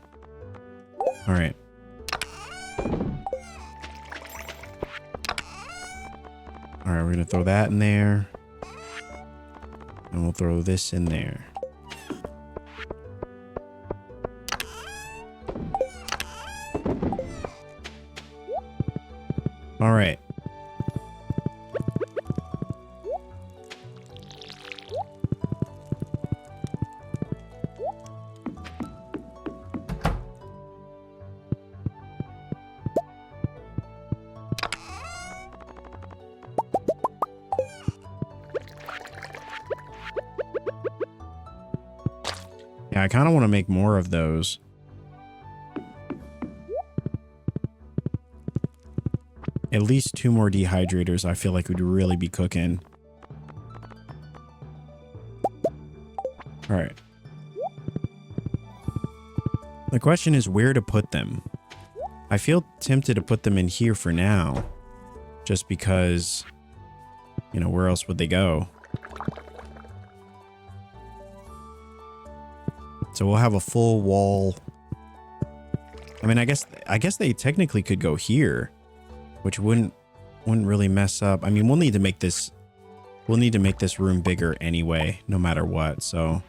All right. All right, we're gonna throw that in there, and we'll throw this in there. All right. Yeah, I kind of want to make more of those. At least 2 more dehydrators, I feel like we'd really be cooking. All right. The question is where to put them. I feel tempted to put them in here for now. Just because, you know, where else would they go? So we'll have a full wall. I mean, I guess they technically could go here, which wouldn't really mess up. I mean, we'll need to make this room bigger anyway, no matter what. So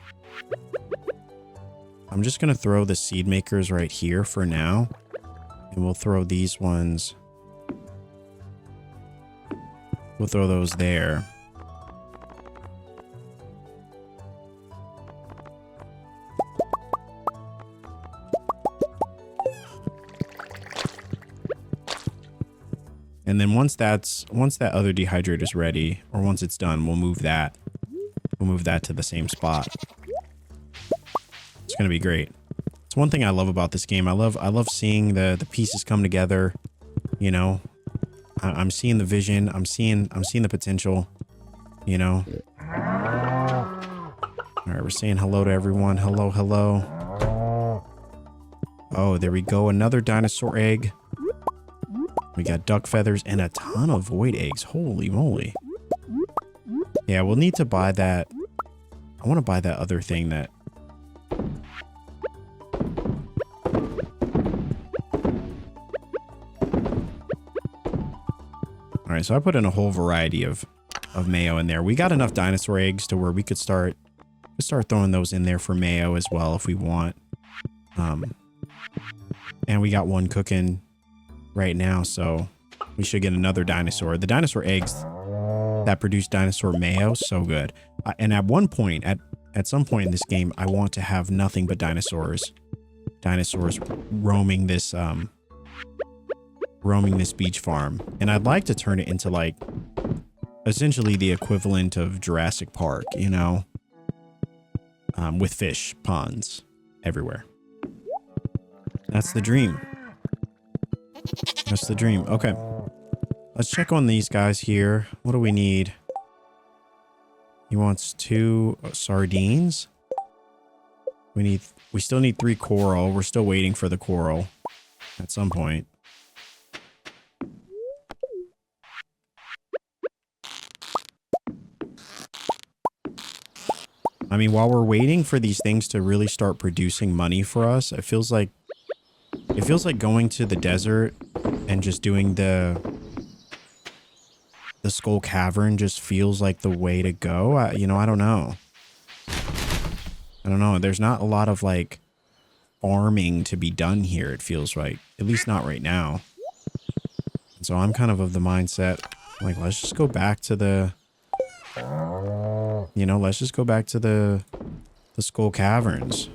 I'm just going to throw the seed makers right here for now. And we'll throw these ones. We'll throw those there. And then once that other dehydrator is ready, or once it's done, we'll move that to the same spot. It's gonna be great. It's one thing I love about this game. I love seeing the pieces come together. You know, I'm seeing the vision. I'm seeing the potential. You know. All right, we're saying hello to everyone. Hello, hello. Oh, there we go. Another dinosaur egg. We got duck feathers and a ton of void eggs. Holy moly. Yeah, we'll need to buy that. I want to buy that other thing that... All right, so I put in a whole variety of of mayo in there. We got enough dinosaur eggs to where we could start throwing those in there for mayo as well if we want. And we got one cooking right now, so we should get another dinosaur. The dinosaur eggs that produce dinosaur mayo, so good. And at one point, at some point in this game, I want to have nothing but dinosaurs roaming this beach farm. And I'd like to turn it into like essentially the equivalent of Jurassic Park, you know, with fish ponds everywhere. That's the dream. That's the dream. Okay. Let's check on these guys here. What do we need? He wants 2 sardines. We still need 3 coral. We're still waiting for the coral at some point. I mean, while we're waiting for these things to really start producing money for us, it feels like going to the desert and just doing the Skull Cavern just feels like the way to go. You know, I don't know. There's not a lot of like farming to be done here, it feels like. At least not right now. And so I'm kind of the mindset, like, let's just go back to the... You know, let's just go back to the Skull Caverns.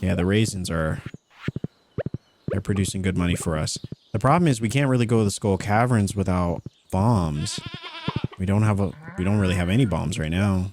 Yeah, the raisins they're producing good money for us. The problem is we can't really go to the Skull Caverns without bombs. We don't really have any bombs right now.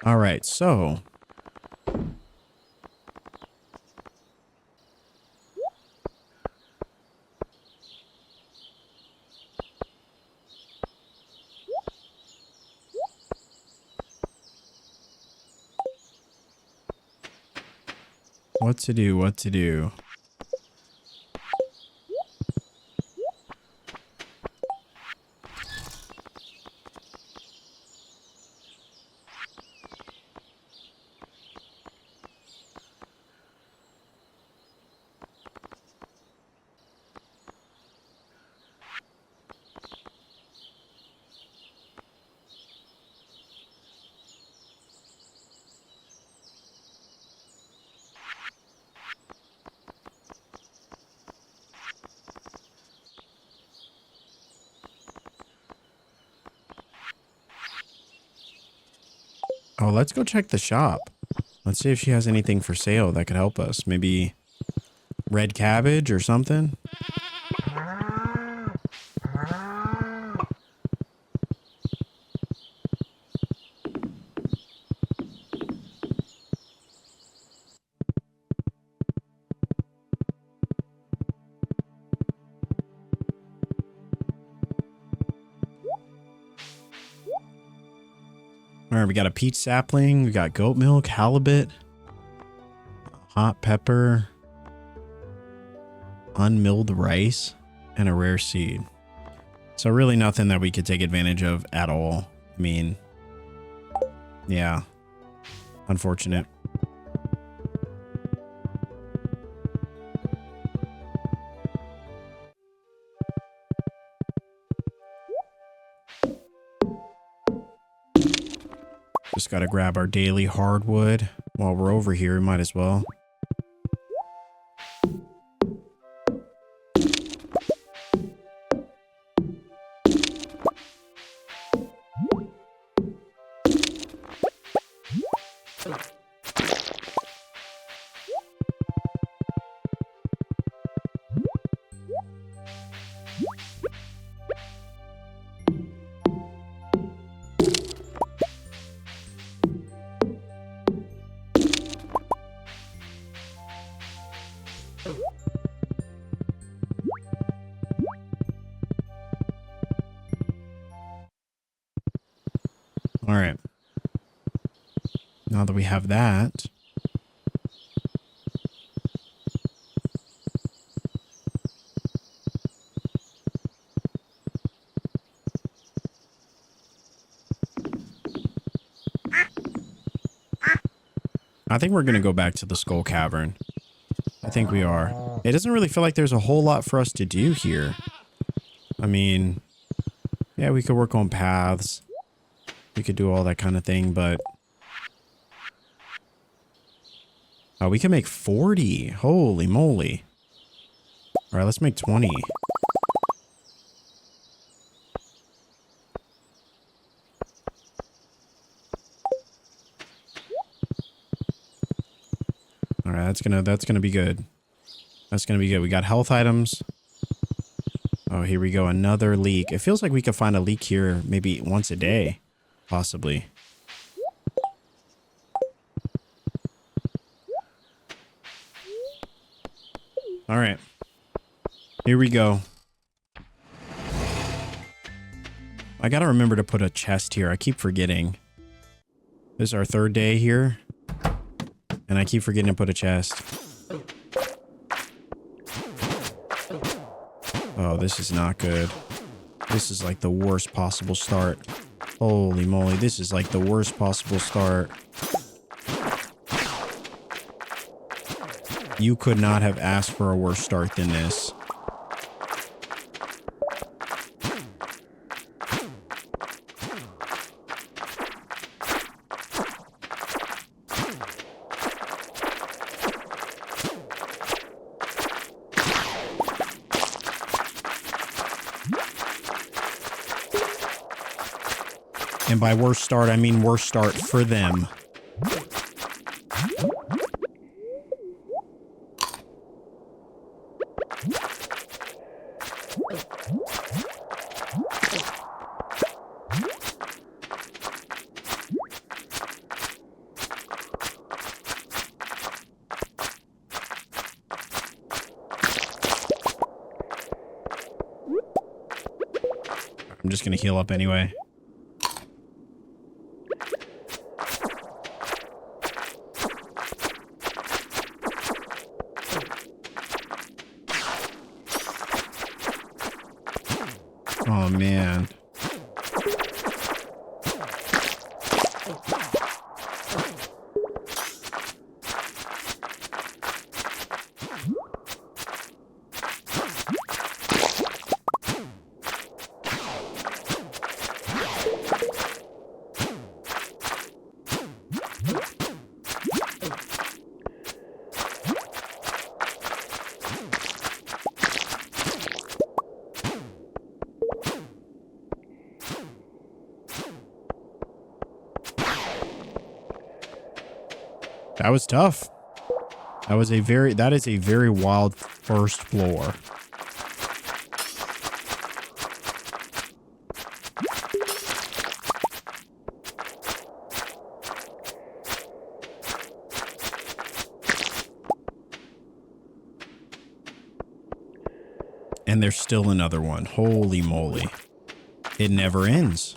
All right, so what to do? Oh, let's go check the shop. Let's see if she has anything for sale that could help us. Maybe red cabbage or something. All right, we got a peach sapling, we got goat milk, halibut, hot pepper, unmilled rice, and a rare seed. So really nothing that we could take advantage of at all. I mean, yeah, unfortunate. Just got to grab our daily hardwood while we're over here. Might as well. All right. Now that we have that, I think we're going to go back to the Skull Cavern. I think we are. It doesn't really feel like there's a whole lot for us to do here. I mean, yeah, we could work on paths. We could do all that kind of thing, but... Oh, we can make 40. Holy moly. All right, let's make 20. All right, that's gonna be good. That's gonna be good. We got health items. Oh, here we go. Another leak. It feels like we could find a leak here maybe once a day, possibly. All right. Here we go. I gotta remember to put a chest here. I keep forgetting. This is our third day here. And I keep forgetting to put a chest. Oh, this is not good. This is like the worst possible start. Holy moly, this is like the worst possible start. You could not have asked for a worse start than this. And by worst start, I mean worst start for them. I'm just gonna heal up anyway. Oh, man. That was tough. That is a very wild first floor. And there's still another one. Holy moly. It never ends.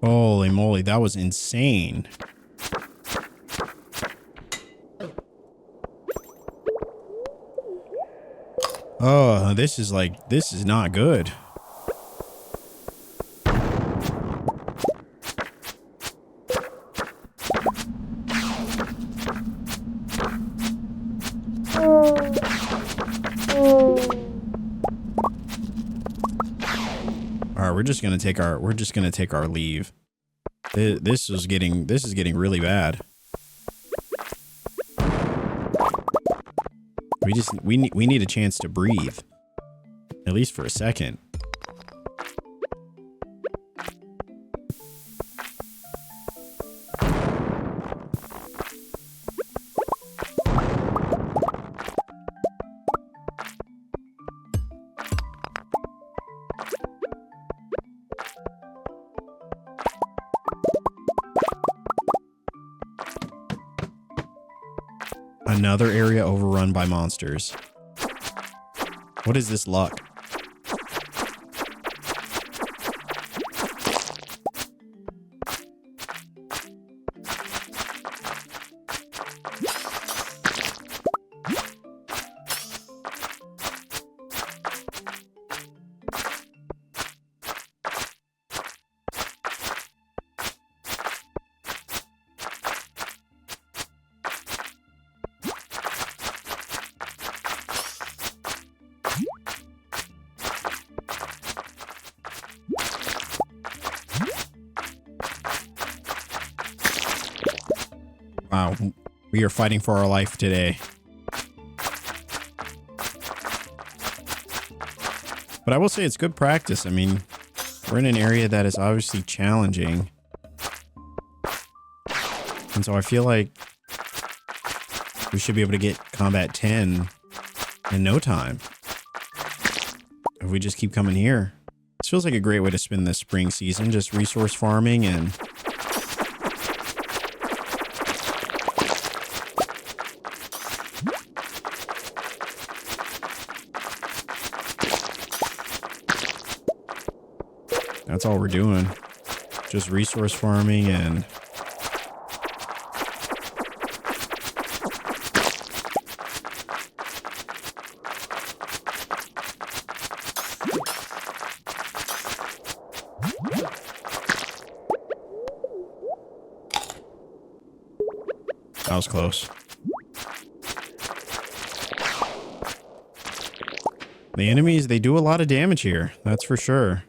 Holy moly, that was insane. Oh, this is not good. All right, we're just gonna take our leave. This is getting really bad. We need a chance to breathe. At least for a second. Another area overrun by monsters. What is this luck? Wow, we are fighting for our life today. But I will say it's good practice. I mean, we're in an area that is obviously challenging. And so I feel like we should be able to get combat 10 in no time. If we just keep coming here. This feels like a great way to spend this spring season, just resource farming and that's all we're doing. Just resource farming and that was close. The enemies, they do a lot of damage here. That's for sure.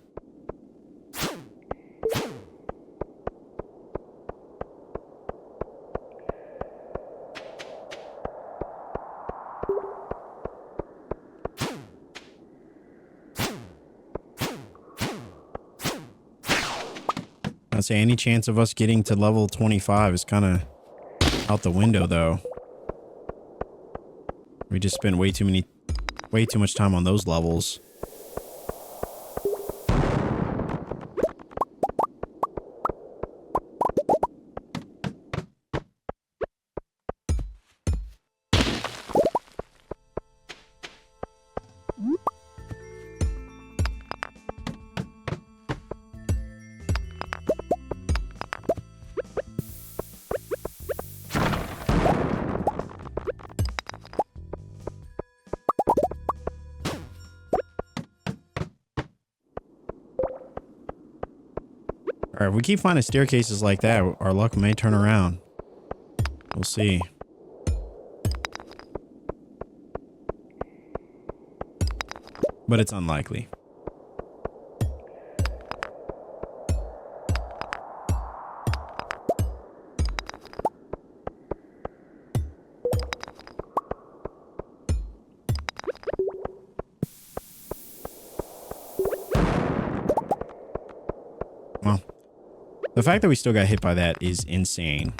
I'd say any chance of us getting to level 25 is kind of out the window, though. We just spent way too much time on those levels. All right, if we keep finding staircases like that, our luck may turn around. We'll see. But it's unlikely. Well, the fact that we still got hit by that is insane.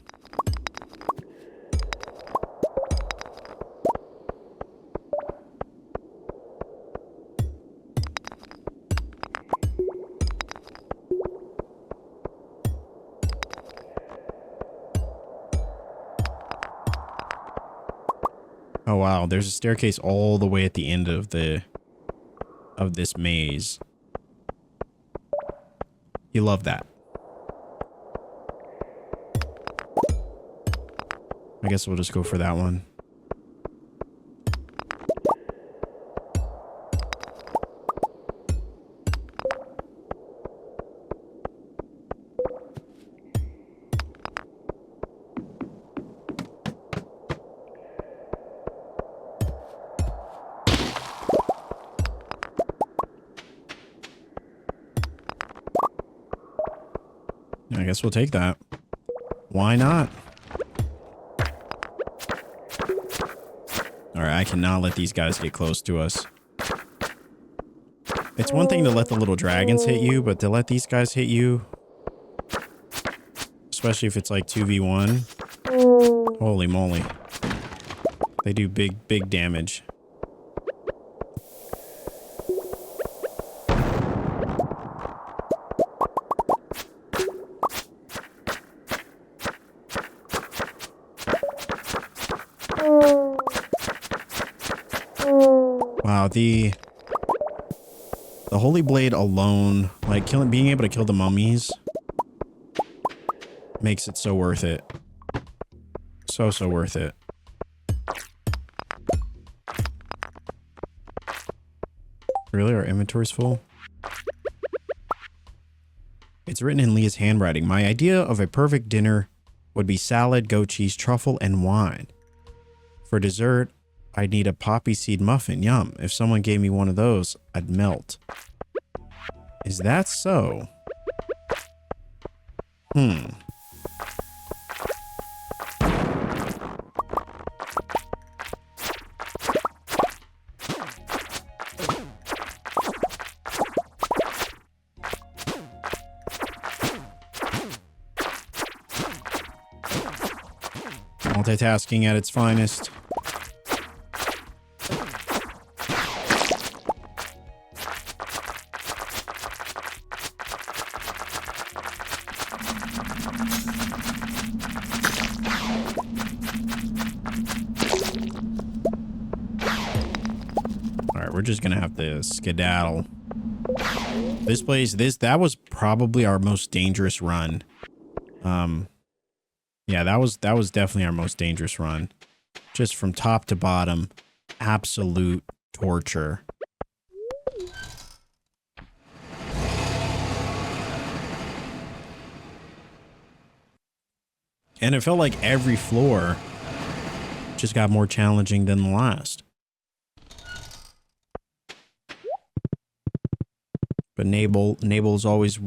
Oh wow, there's a staircase all the way at the end of this maze. You love that. I guess we'll just go for that one. I guess we'll take that. Why not? Alright, I cannot let these guys get close to us. It's one thing to let the little dragons hit you, but to let these guys hit you, especially if it's like 2v1, holy moly. They do big damage. Wow, the Holy Blade alone, like being able to kill the mummies, makes it so worth it. So worth it. Really? Our inventory's full? It's written in Leah's handwriting. My idea of a perfect dinner would be salad, goat cheese, truffle, and wine. For dessert, I'd need a poppy seed muffin. Yum. If someone gave me one of those, I'd melt. Is that so? Multitasking at its finest. Alright, we're just gonna have to skedaddle. This place, that was probably our most dangerous run. Yeah, that was definitely our most dangerous run. Just from top to bottom, absolute torture. And it felt like every floor just got more challenging than the last. But Nable's always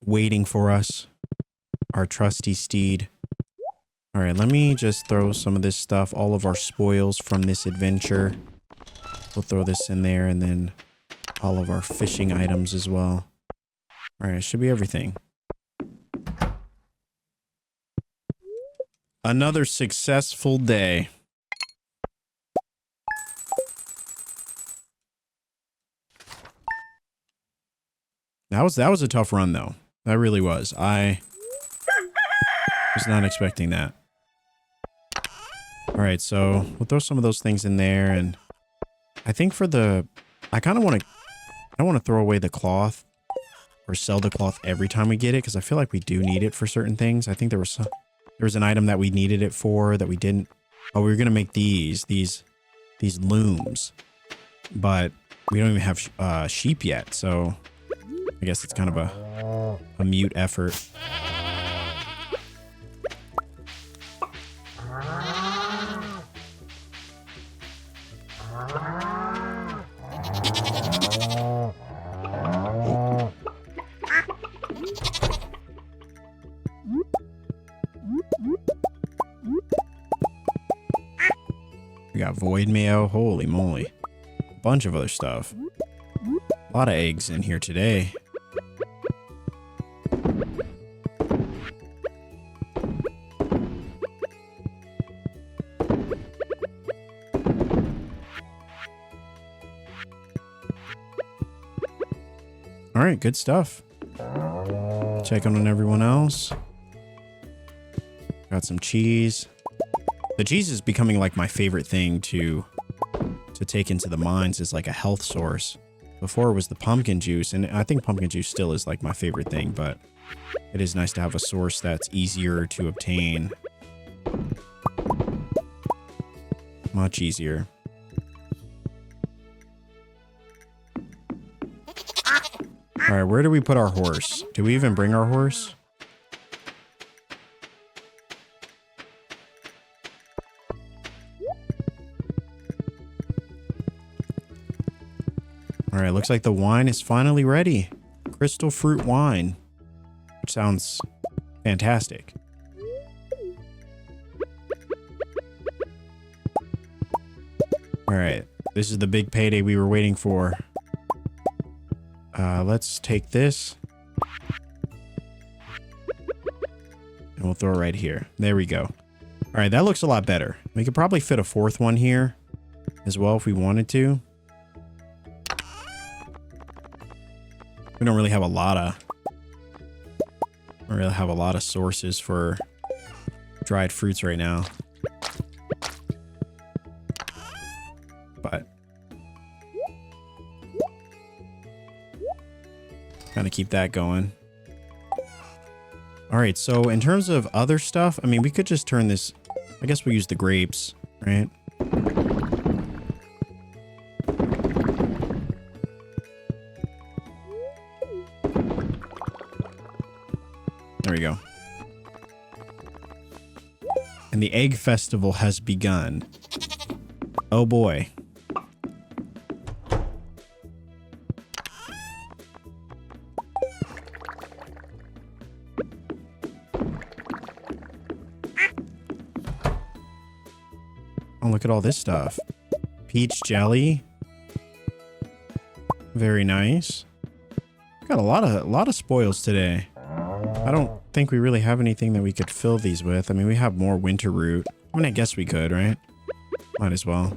waiting for us. Our trusty steed. All right, let me just throw some of this stuff, all of our spoils from this adventure. We'll throw this in there, and then all of our fishing items as well. All right, should be everything. Another successful day. That was a tough run, though. That really was. I was not expecting that. All right, so we'll throw some of those things in there, and I think for the, I don't want to throw away the cloth or sell the cloth every time we get it, because I feel like we do need it for certain things. I think there was an item that we needed it for that we didn't. Oh, we were gonna make these looms, but we don't even have sheep yet, so I guess it's kind of a mute effort. We got void mayo. Holy moly. A bunch of other stuff. A lot of eggs in here today. All right, good stuff. Checking on everyone else. Got some cheese. The cheese is becoming like my favorite thing to take into the mines as like a health source. Before it was the pumpkin juice, and I think pumpkin juice still is like my favorite thing, but it is nice to have a source that's easier to obtain. Much easier. All right, where do we put our horse? Do we even bring our horse? All right, looks like the wine is finally ready. Crystal fruit wine, which sounds fantastic. All right. This is the big payday we were waiting for. Let's take this. And we'll throw it right here. There we go. All right, that looks a lot better. We could probably fit a fourth one here as well if we wanted to. We don't really have a lot of sources for dried fruits right now. But kind of keep that going. All right, so in terms of other stuff, I mean, we could just turn this. I guess we'll use the grapes, right? There we go. And the egg festival has begun. Oh boy. Oh, look at all this stuff. Peach jelly. Very nice. Got a lot of spoils today. I don't think we really have anything that we could fill these with. I mean, we have more winter root. I mean, I guess we could, right? Might as well.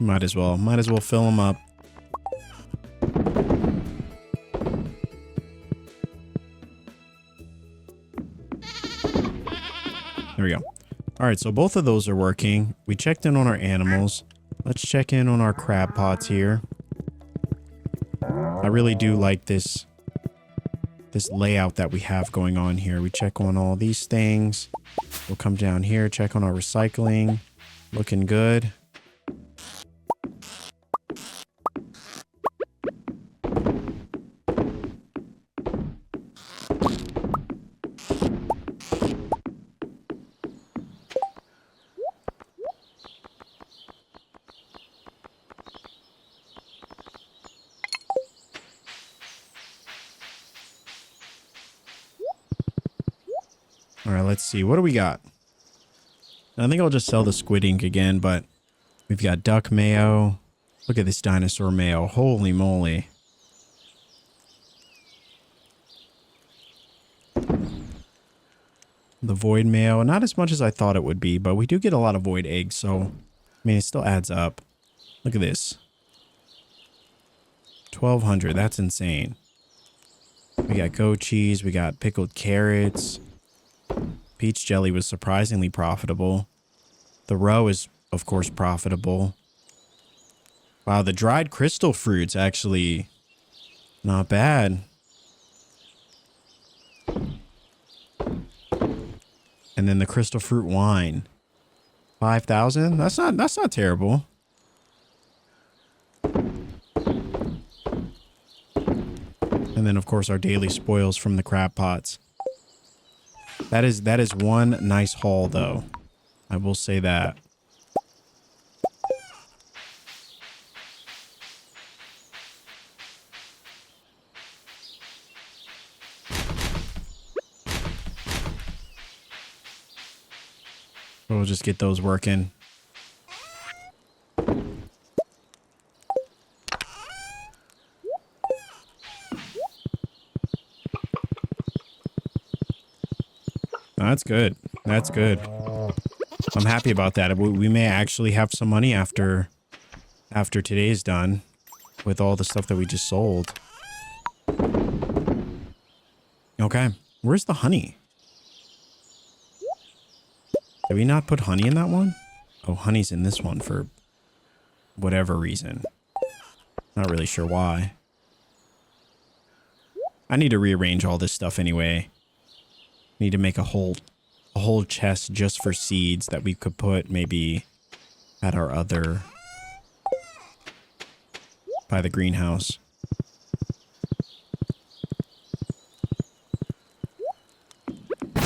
Might as well fill them up. There we go. All right, so both of those are working. We checked in on our animals. Let's check in on our crab pots here. I really do like this layout that we have going on here. We check on all these things. We'll come down here, check on our recycling. Looking good. All right, let's see. What do we got? I think I'll just sell the squid ink again, but we've got duck mayo. Look at this dinosaur mayo. Holy moly. The void mayo, not as much as I thought it would be, but we do get a lot of void eggs, so I mean, it still adds up. Look at this. 1,200, that's insane. We got goat cheese, we got pickled carrots. Peach jelly was surprisingly profitable. The roe is, of course, profitable. Wow, the dried crystal fruits actually not bad. And then the crystal fruit wine. 5,000? That's not terrible. And then of course our daily spoils from the crab pots. That is one nice haul though. I will say that. We'll just get those working. That's good. That's good. I'm happy about that. We may actually have some money after today's done with all the stuff that we just sold. Okay. Where's the honey? Did we not put honey in that one? Oh, honey's in this one for whatever reason. Not really sure why. I need to rearrange all this stuff anyway. Need to make a whole chest just for seeds that we could put maybe at our other by the greenhouse. There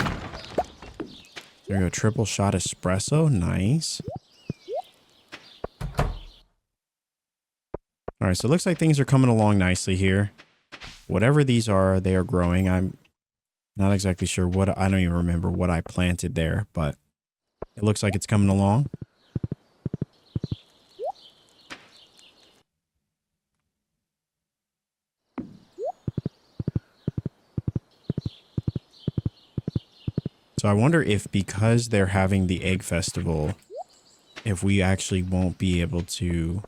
we go, triple shot espresso, nice. All right, so it looks like things are coming along nicely here. Whatever these are, they are growing. Not exactly sure what, I don't even remember what I planted there, but it looks like it's coming along. So I wonder if because they're having the egg festival, if we actually won't be able to...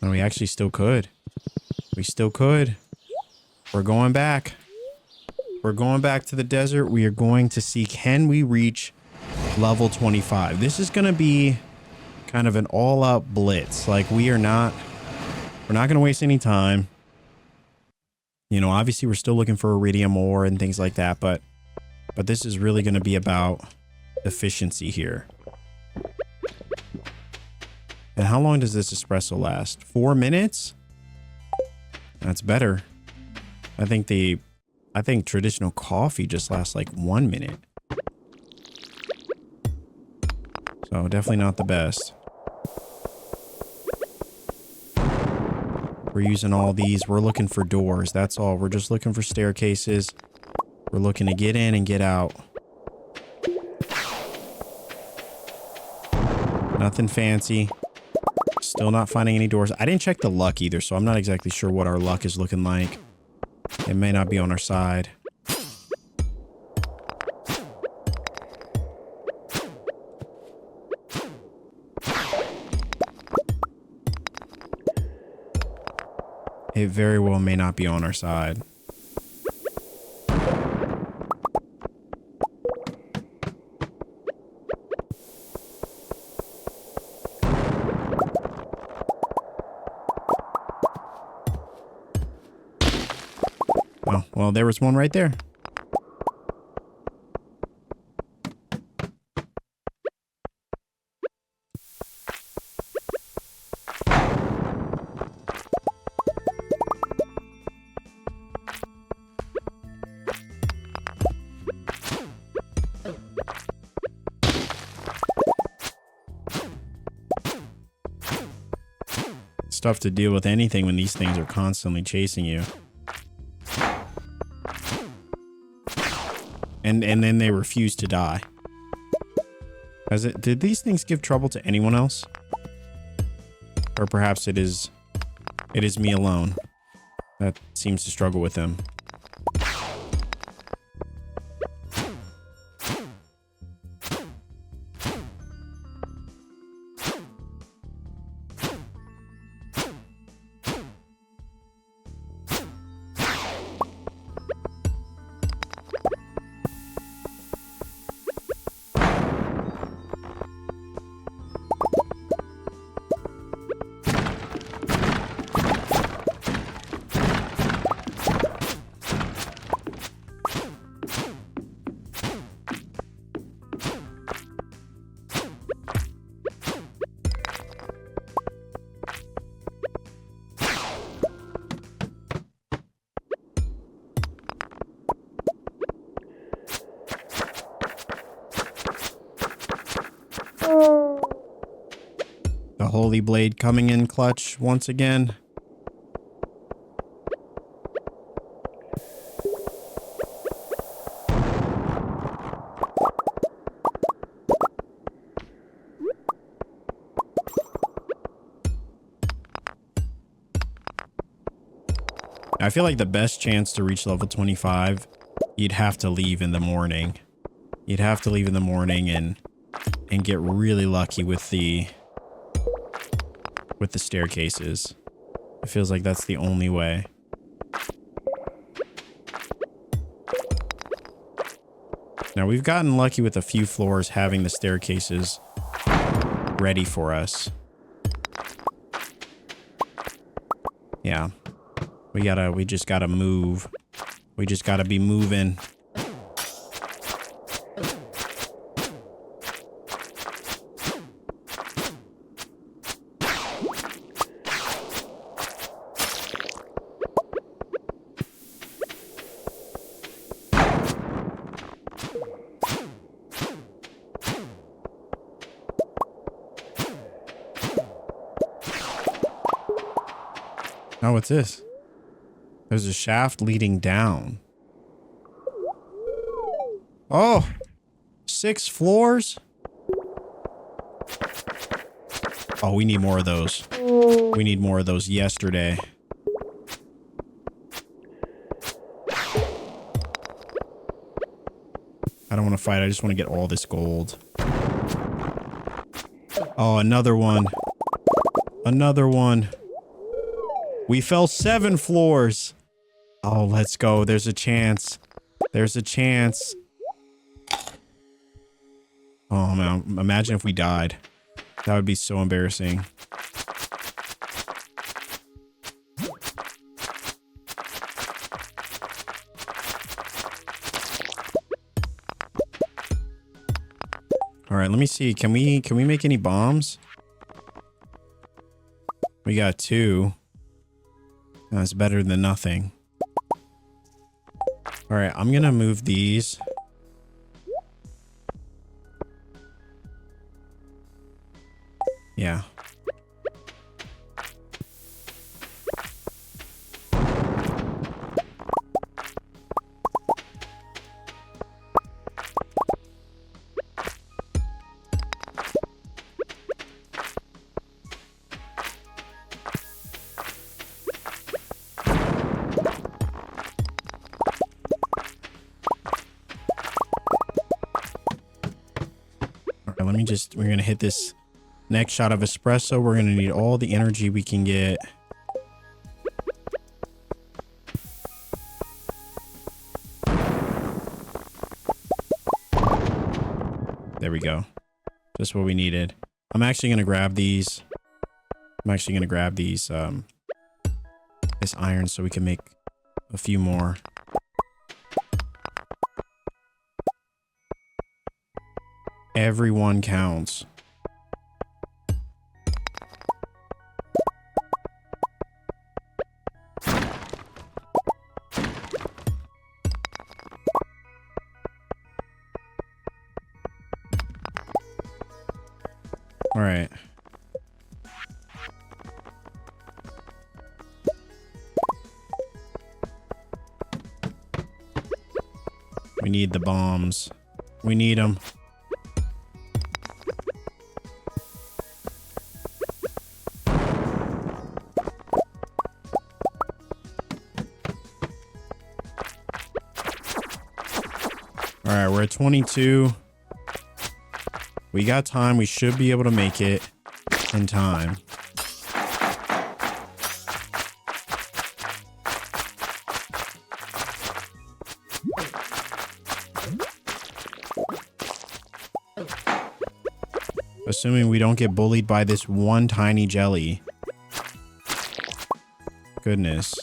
No, we actually still could. We still could. We're going back. We're going back to the desert. We are going to see, can we reach level 25? This is going to be kind of an all-out blitz. Like, we're not going to waste any time. You know, obviously we're still looking for iridium ore and things like that, but this is really going to be about efficiency here. And how long does this espresso last? 4 minutes? That's better. I think traditional coffee just lasts like 1 minute. So definitely not the best. We're using all these. We're looking for doors. That's all. We're just looking for staircases. We're looking to get in and get out. Nothing fancy. Still not finding any doors. I didn't check the luck either, so I'm not exactly sure what our luck is looking like. It may not be on our side. It very well may not be on our side. Oh, well, there was one right there. It's tough to deal with anything when these things are constantly chasing you. And then they refuse to die. Did these things give trouble to anyone else? Or perhaps it is me alone that seems to struggle with them. The Holy Blade coming in clutch once again. I feel like the best chance to reach level 25, you'd have to leave in the morning. You'd have to leave in the morning and get really lucky with the staircases. It feels like that's the only way. Now, we've gotten lucky with a few floors having the staircases ready for us. Yeah. We just gotta move. We just gotta be moving. Oh, what's this? There's a shaft leading down. Oh, 6 floors? Oh, we need more of those. We need more of those yesterday. I don't want to fight. I just want to get all this gold. Oh, another one. Another one. We fell 7 floors. Oh, let's go. There's a chance. There's a chance. Oh, man. Imagine if we died. That would be so embarrassing. All right, let me see. Can we make any bombs? We got 2. That's better than nothing. All right, I'm gonna move these. Yeah. We're gonna hit this next shot of espresso. We're gonna need all the energy we can get. There we go. Just what we needed. I'm actually gonna grab these. This iron so we can make a few more. Everyone counts. All right. We need the bombs. We need them. All right, we're at 22. We got time. We should be able to make it in time. Assuming we don't get bullied by this one tiny jelly. Goodness.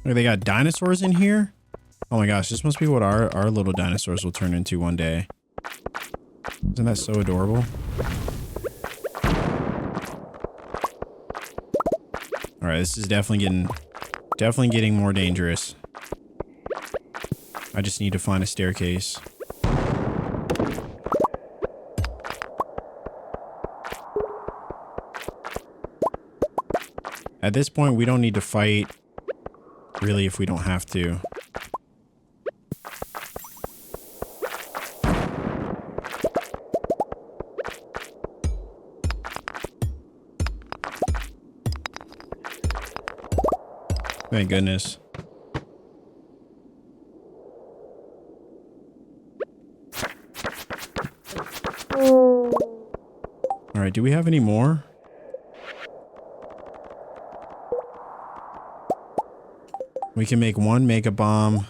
Look, they got dinosaurs in here? Oh my gosh, this must be what our little dinosaurs will turn into one day. Isn't that so adorable? Alright, this is definitely getting more dangerous. I just need to find a staircase. At this point, we don't need to fight. Really, if we don't have to. Thank goodness. All right, do we have any more? We can make 1 mega bomb,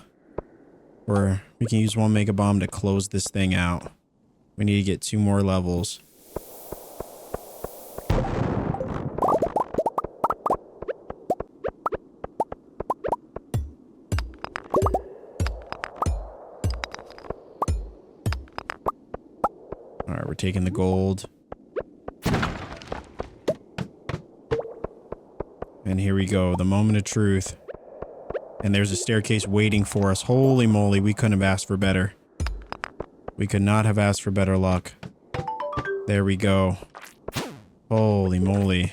or we can use 1 mega bomb to close this thing out. We need to get 2 more levels. All right, we're taking the gold. And here we go, the moment of truth. And there's a staircase waiting for us. Holy moly, we couldn't have asked for better. We could not have asked for better luck. There we go. Holy moly.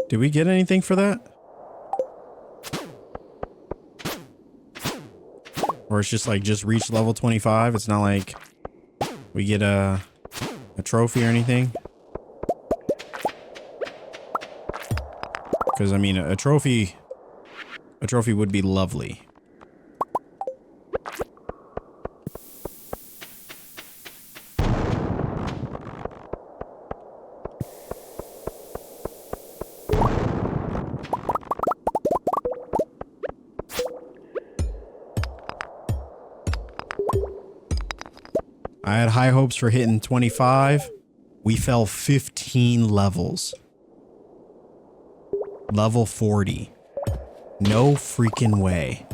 Did we get anything for that? Or it's just like, just reach level 25? It's not like we get a trophy or anything? Because, I mean, a trophy would be lovely. I had high hopes for hitting 25. We fell 15 levels. Level 40. No freaking way.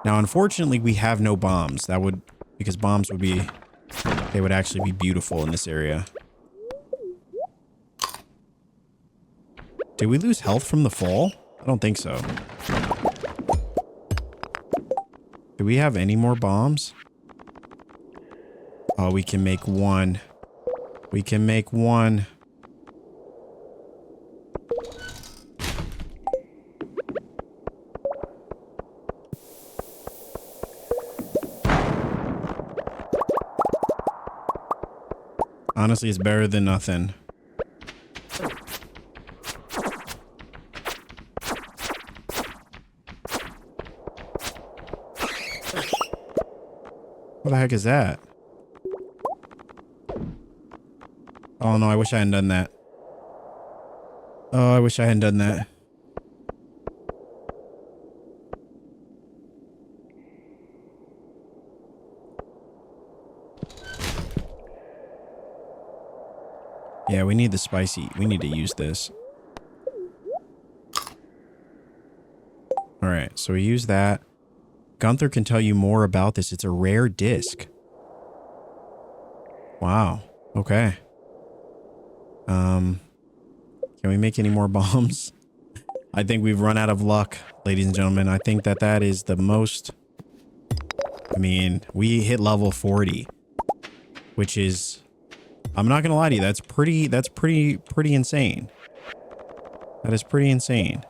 Now, unfortunately, we have no bombs. That would, because bombs would be, they would actually be beautiful in this area. Did we lose health from the fall? I don't think so. Do we have any more bombs? Oh, we can make one. We can make one. Honestly, it's better than nothing. What the heck is that? Oh no, I wish I hadn't done that. Oh, I wish I hadn't done that. Yeah, we need the spicy. We need to use this. Alright, so we use that. Gunther can tell you more about this. It's a rare disc. Wow. Okay. Can we make any more bombs? I think we've run out of luck, ladies and gentlemen. I think that that is the most... I mean, we hit level 40, which is... I'm not gonna lie to you, that's pretty insane. That is pretty insane.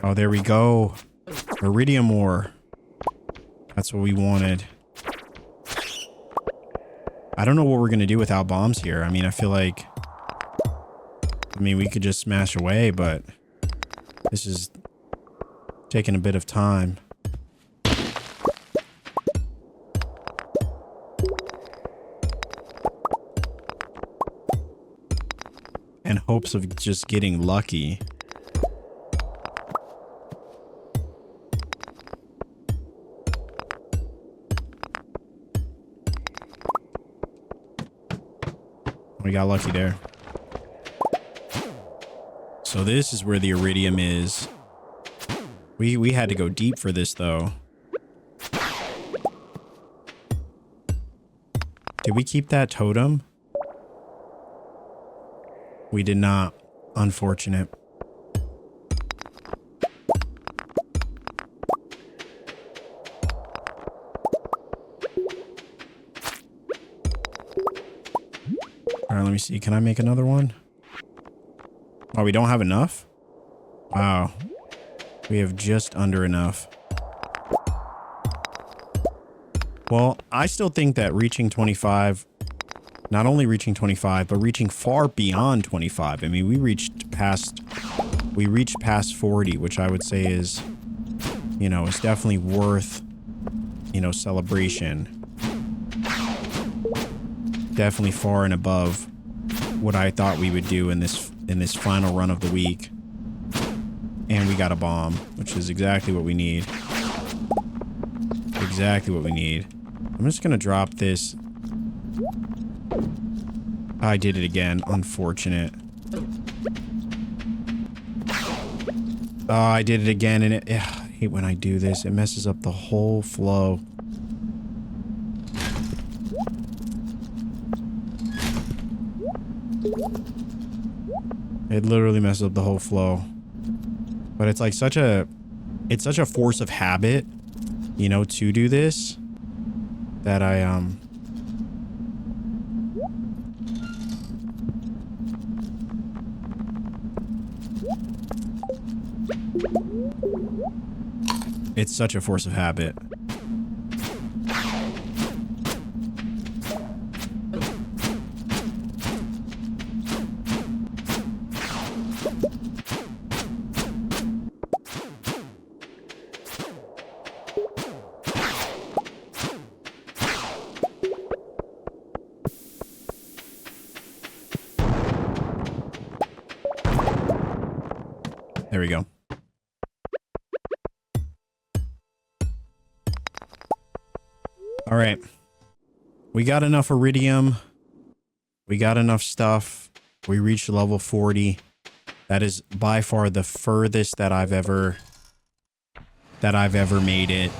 Oh, there we go. Iridium ore. That's what we wanted. I don't know what we're going to do without bombs here. I mean, I feel like... I mean, we could just smash away, but... This is... taking a bit of time. And hopes of just getting lucky. We got lucky there. So this is where the iridium is. We had to go deep for this though. Did we keep that totem? We did not. Unfortunate. Alright, let me see. Can I make another one? Oh, we don't have enough? Wow. We have just under enough. Well, I still think that reaching 25... Not only reaching 25, but reaching far beyond 25. I mean, we reached past 40, which I would say is, you know, is definitely worth, you know, celebration. Definitely far and above what I thought we would do in this final run of the week. And we got a bomb, which is exactly what we need. exactly what we need. I'm just gonna drop this. I did it again. Unfortunate. Oh, I did it again, and I hate when I do this. It messes up the whole flow. It literally messes up the whole flow. But it's like it's such a force of habit, you know, to do this that it's such a force of habit. There we go. All right. We got enough iridium. We got enough stuff. We reached level 40. That is by far the furthest that I've ever made it.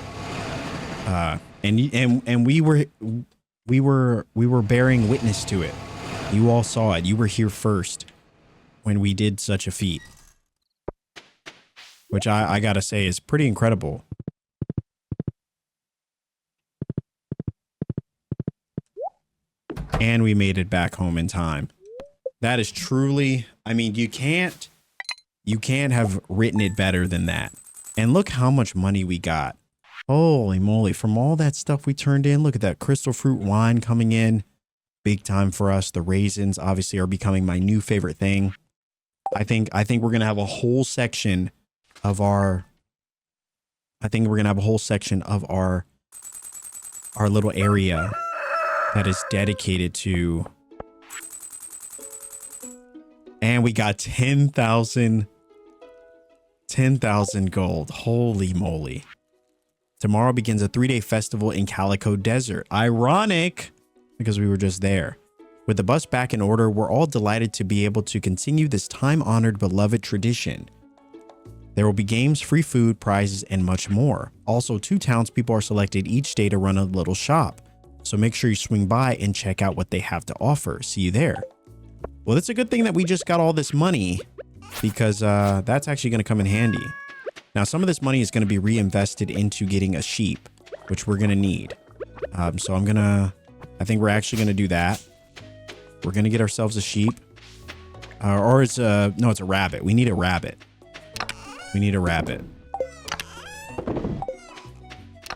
And we were bearing witness to it. You all saw it. You were here first when we did such a feat. Which I gotta say is pretty incredible. And we made it back home in time. That is truly, I mean, you can't have written it better than that. And look how much money we got. Holy moly, from all that stuff we turned in. Look at that crystal fruit wine coming in. Big time for us. The raisins obviously are becoming my new favorite thing. I think we're gonna have a whole section of our little area that is dedicated to, and we got 10,000 gold. Holy moly. Tomorrow begins a 3-day festival in Calico Desert. Ironic, because we were just there. With the bus back in order, we're all delighted to be able to continue this time-honored, beloved tradition. There will be games, free food, prizes, and much more. Also, 2 townspeople are selected each day to run a little shop. So make sure you swing by and check out what they have to offer. See you there. Well, it's a good thing that we just got all this money, because that's actually going to come in handy. Now, some of this money is going to be reinvested into getting a sheep, which we're going to need. So I think we're actually going to do that. We're going to get ourselves a sheep. No, it's a rabbit. We need a rabbit. We need a rabbit.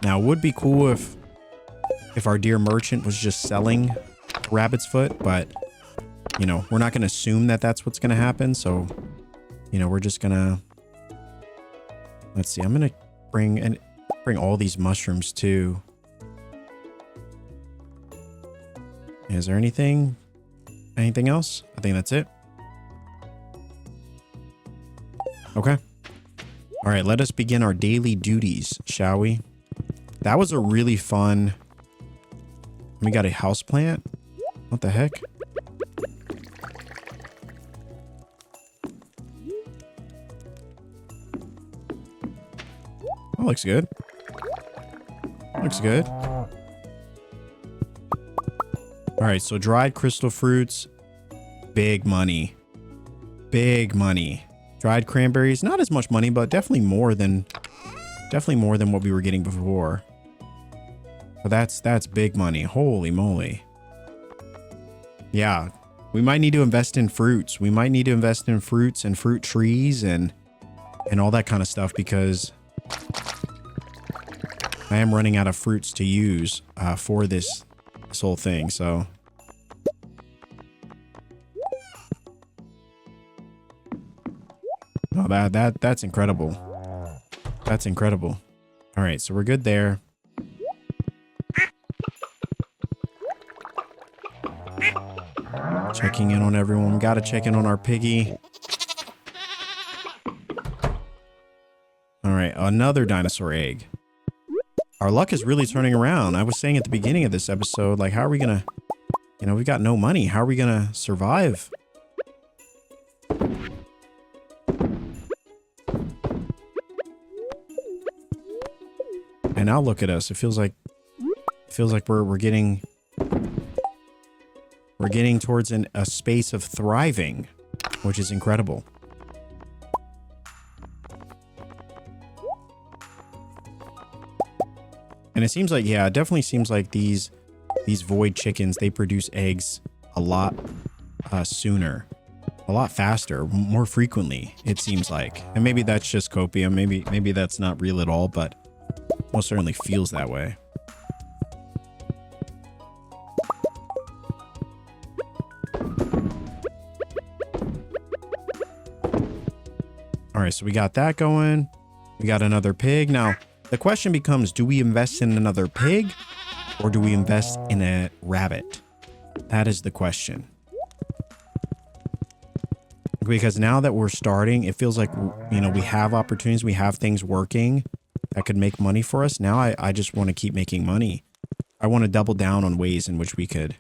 Now, it would be cool if our dear merchant was just selling rabbit's foot, but, you know, we're not going to assume that that's what's going to happen. So, you know, we're just going to, let's see, I'm going to bring all these mushrooms too. Is there anything else? I think that's it. Okay. All right, let us begin our daily duties, shall we? That was a really fun. We got a houseplant. What the heck? Oh, looks good. Looks good. All right, so dried crystal fruits, big money. Big money. Dried cranberries, not as much money, but definitely more than what we were getting before. But that's big money. Holy moly. Yeah, we might need to invest in fruits. We might need to invest in fruits and fruit trees and all that kind of stuff, because I am running out of fruits to use for this whole thing. So oh, that's incredible. That's incredible. All right, so we're good there. Checking in on everyone. We got to check in on our piggy. All right, another dinosaur egg. our luck is really turning around. I was saying at the beginning of this episode, like, how are we gonna, you know, we got no money. How are we gonna survive? And now look at us. It feels like we're getting towards a space of thriving, which is incredible. And it seems like, yeah, it definitely seems like these void chickens, they produce eggs a lot sooner, a lot faster, more frequently, it seems like. And maybe that's just copium. Maybe that's not real at all, but most certainly feels that way. All right, so we got that going. We got another pig. Now, the question becomes, do we invest in another pig or do we invest in a rabbit? That is the question. Because now that we're starting, it feels like, you know, we have opportunities, we have things working that could make money for us. Now I just want to keep making money. I want to double down on ways in which we could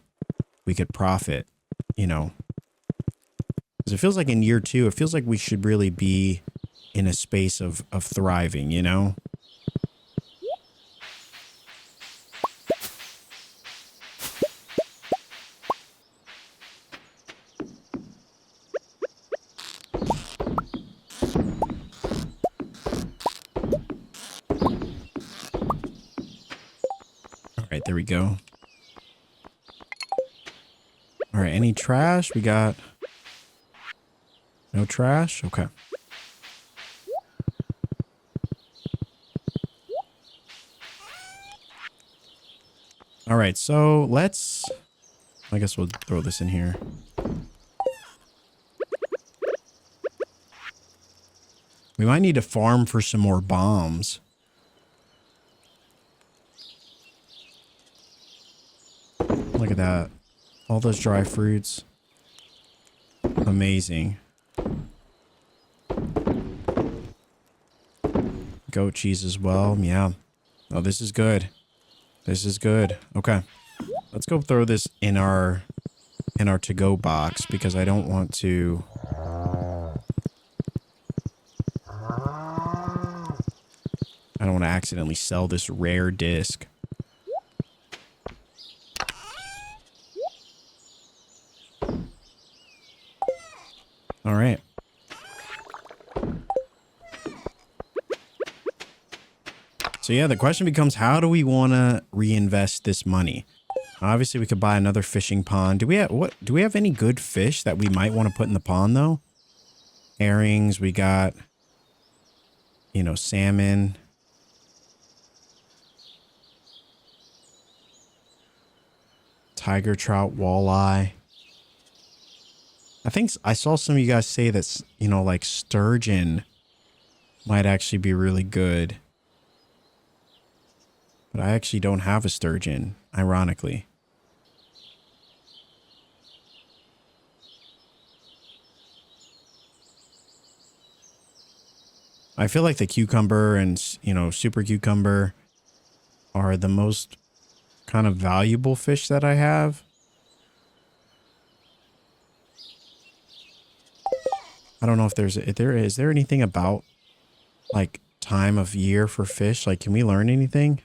profit, you know. Because it feels like in year 2, it feels like we should really be in a space of thriving, you know? All right, there we go. All right, any trash? We got no trash? Okay. All right, so I guess we'll throw this in here. We might need to farm for some more bombs. Look at that. All those dry fruits. Amazing. Goat cheese as well. Yeah. Oh, this is good. This is good. Okay. Let's go throw this in our to-go box because I don't want to... I don't want to accidentally sell this rare disc. All right. So yeah, the question becomes, how do we want to reinvest this money? Obviously, we could buy another fishing pond. Do we have any good fish that we might want to put in the pond though? Herrings, we got, you know, salmon. Tiger trout, walleye. I think I saw some of you guys say that, you know, like sturgeon might actually be really good. But I actually don't have a sturgeon, ironically. I feel like the cucumber and, you know, super cucumber are the most kind of valuable fish that I have. I don't know if is there anything about like time of year for fish? Like, can we learn anything?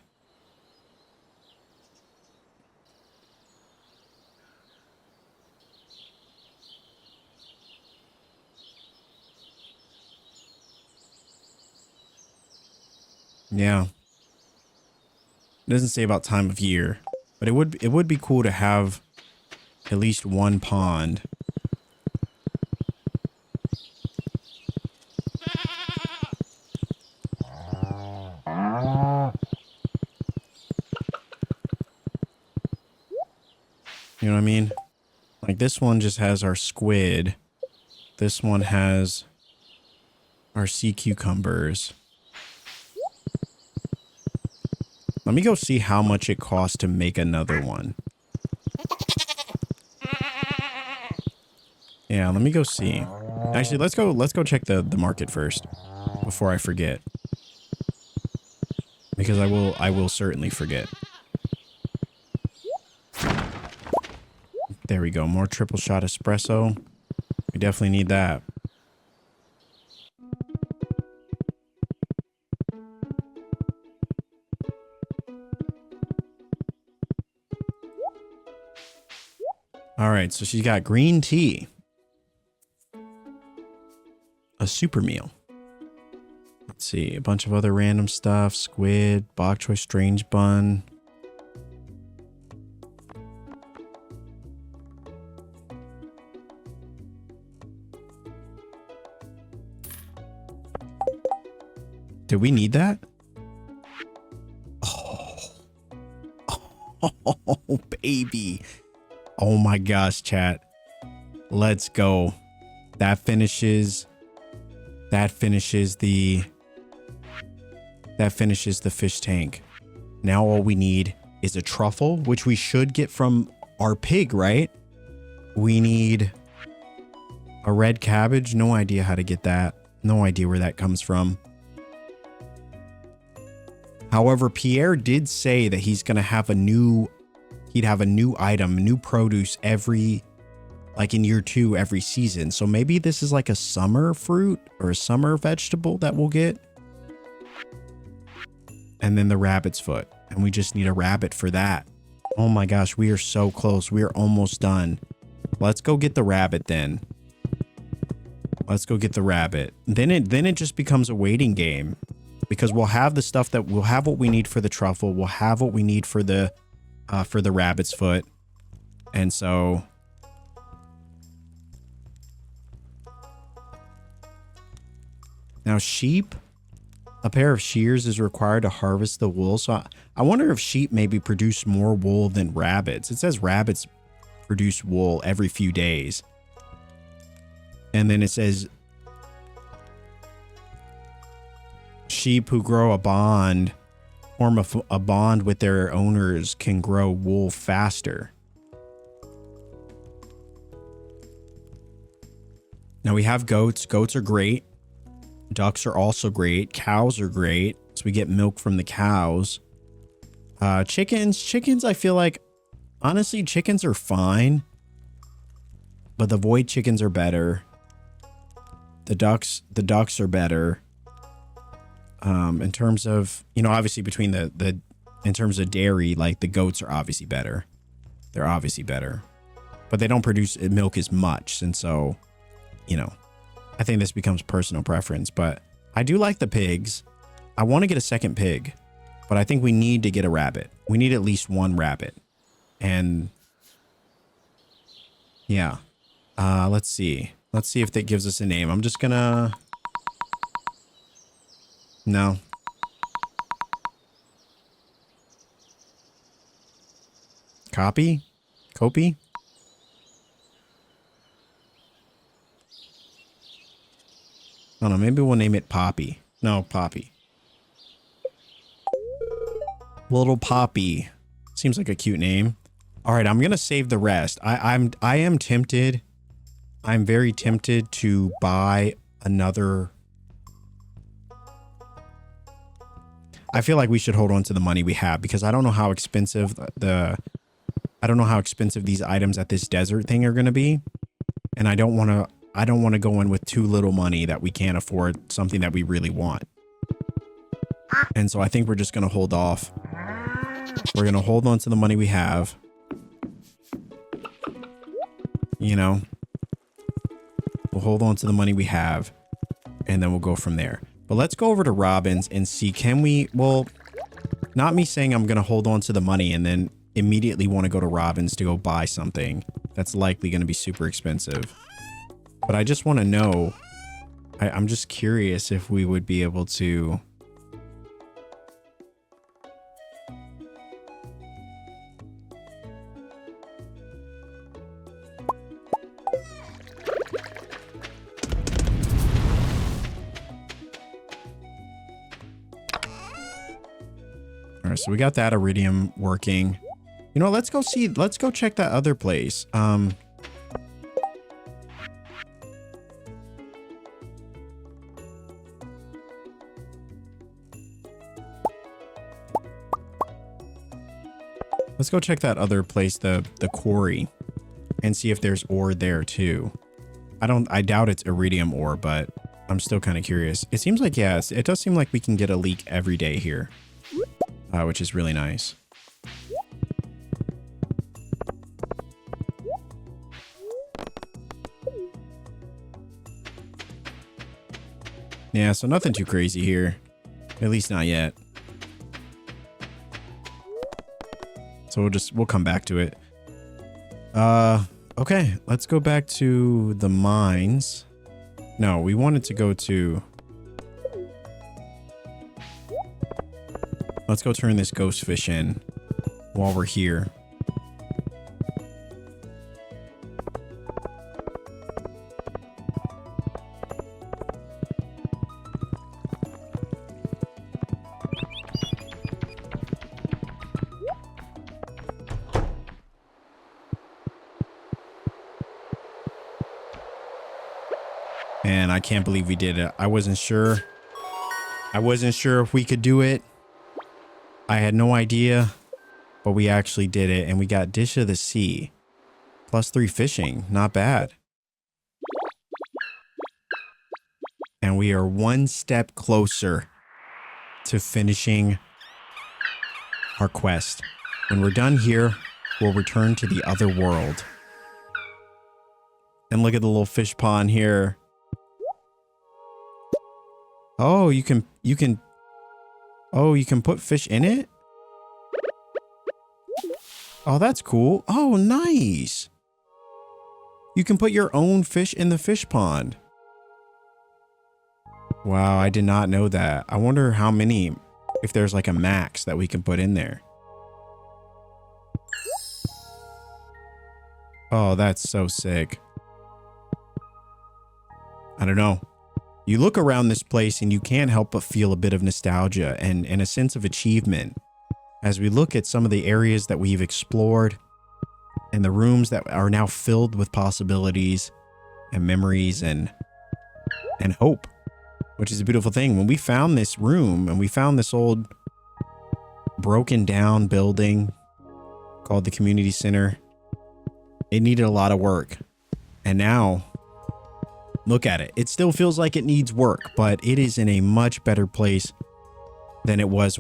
Yeah. It doesn't say about time of year, but it would be cool to have at least one pond. You know what I mean? Like this one just has our squid. This one has our sea cucumbers. Let me go see how much it costs to make another one. Yeah, let me go see. Actually, let's go check the market first before I forget. because I will certainly forget. There we go. More triple shot espresso. We definitely need that. All right, so she's got green tea. A super meal. Let's see, a bunch of other random stuff. Squid, bok choy strange bun. Do we need that? Oh. Oh, baby. Oh my gosh, chat. Let's go. That finishes the fish tank. Now all we need is a truffle, which we should get from our pig, right? We need a red cabbage. No idea how to get that. No idea where that comes from. However, Pierre did say that he's going to have he'd have a new item, new produce like in year 2 every season. So maybe this is like a summer fruit or a summer vegetable that we'll get. And then the rabbit's foot. And we just need a rabbit for that. Oh my gosh, we are so close. We are almost done. Let's go get the rabbit then. Let's go get the rabbit. Then it just becomes a waiting game. Because we'll have the stuff we'll have what we need for the truffle. We'll have what we need for the rabbit's foot. And so now sheep, a pair of shears is required to harvest the wool. So I wonder if sheep maybe produce more wool than rabbits. It says rabbits produce wool every few days. And then it says sheep who grow a bond, form a bond with their owners, can grow wool faster. Now we have goats. Goats are great. Ducks are also great. Cows are great. So we get milk from the cows. Chickens, I feel like, honestly, chickens are fine. But the void chickens are better. The ducks are better. In terms of, obviously between in terms of dairy, like the goats are obviously better. They're obviously better, but they don't produce milk as much. And so, I think this becomes personal preference, but I do like the pigs. I want to get a second pig, but I think we need to get a rabbit. We need at least one rabbit. And yeah, let's see if that gives us a name. I'm just gonna, no. Copy? I don't know, maybe we'll name it Poppy. No, Poppy. Little Poppy. Seems like a cute name. All right, I'm gonna save the rest. I am tempted. I'm very tempted to buy another. I feel like we should hold on to the money we have because I don't know how expensive these items at this desert thing are gonna be, and I don't want to go in with too little money that we can't afford something that we really want. And so I think we're just gonna hold off. We're gonna hold on to the money we have. We'll hold on to the money we have, and then we'll go from there. But let's go over to Robin's and see, well, not me saying I'm going to hold on to the money and then immediately want to go to Robin's to go buy something that's likely going to be super expensive. But I just want to know, I'm just curious if we would be able to. All right, so we got that iridium working. Let's go check that other place. Let's go check that other place, the quarry, and see if there's ore there too. I doubt it's iridium ore, but I'm still kind of curious. It seems like, yes, it does seem like we can get a leak every day here, which is really nice. Yeah, so nothing too crazy here. At least not yet. So we'll come back to it. Okay, let's go back to the mines. No, we wanted to go to... Let's go turn this ghost fish in while we're here. And I can't believe we did it. I wasn't sure. I wasn't sure if we could do it. I had no idea, but we actually did it. And we got Dish of the Sea. +3 fishing. Not bad. And we are one step closer to finishing our quest. When we're done here, we'll return to the other world. And look at the little fish pond here. Oh, you can put fish in it? Oh, that's cool. Oh, nice. You can put your own fish in the fish pond. Wow, I did not know that. I wonder how many, if there's like a max that we can put in there. Oh, that's so sick. I don't know. You look around this place and you can't help but feel a bit of nostalgia and a sense of achievement as we look at some of the areas that we've explored and the rooms that are now filled with possibilities and memories and hope, which is a beautiful thing. When we found this room and we found this old broken down building called the community center, it needed a lot of work. And now look at it. It still feels like it needs work, but it is in a much better place than it was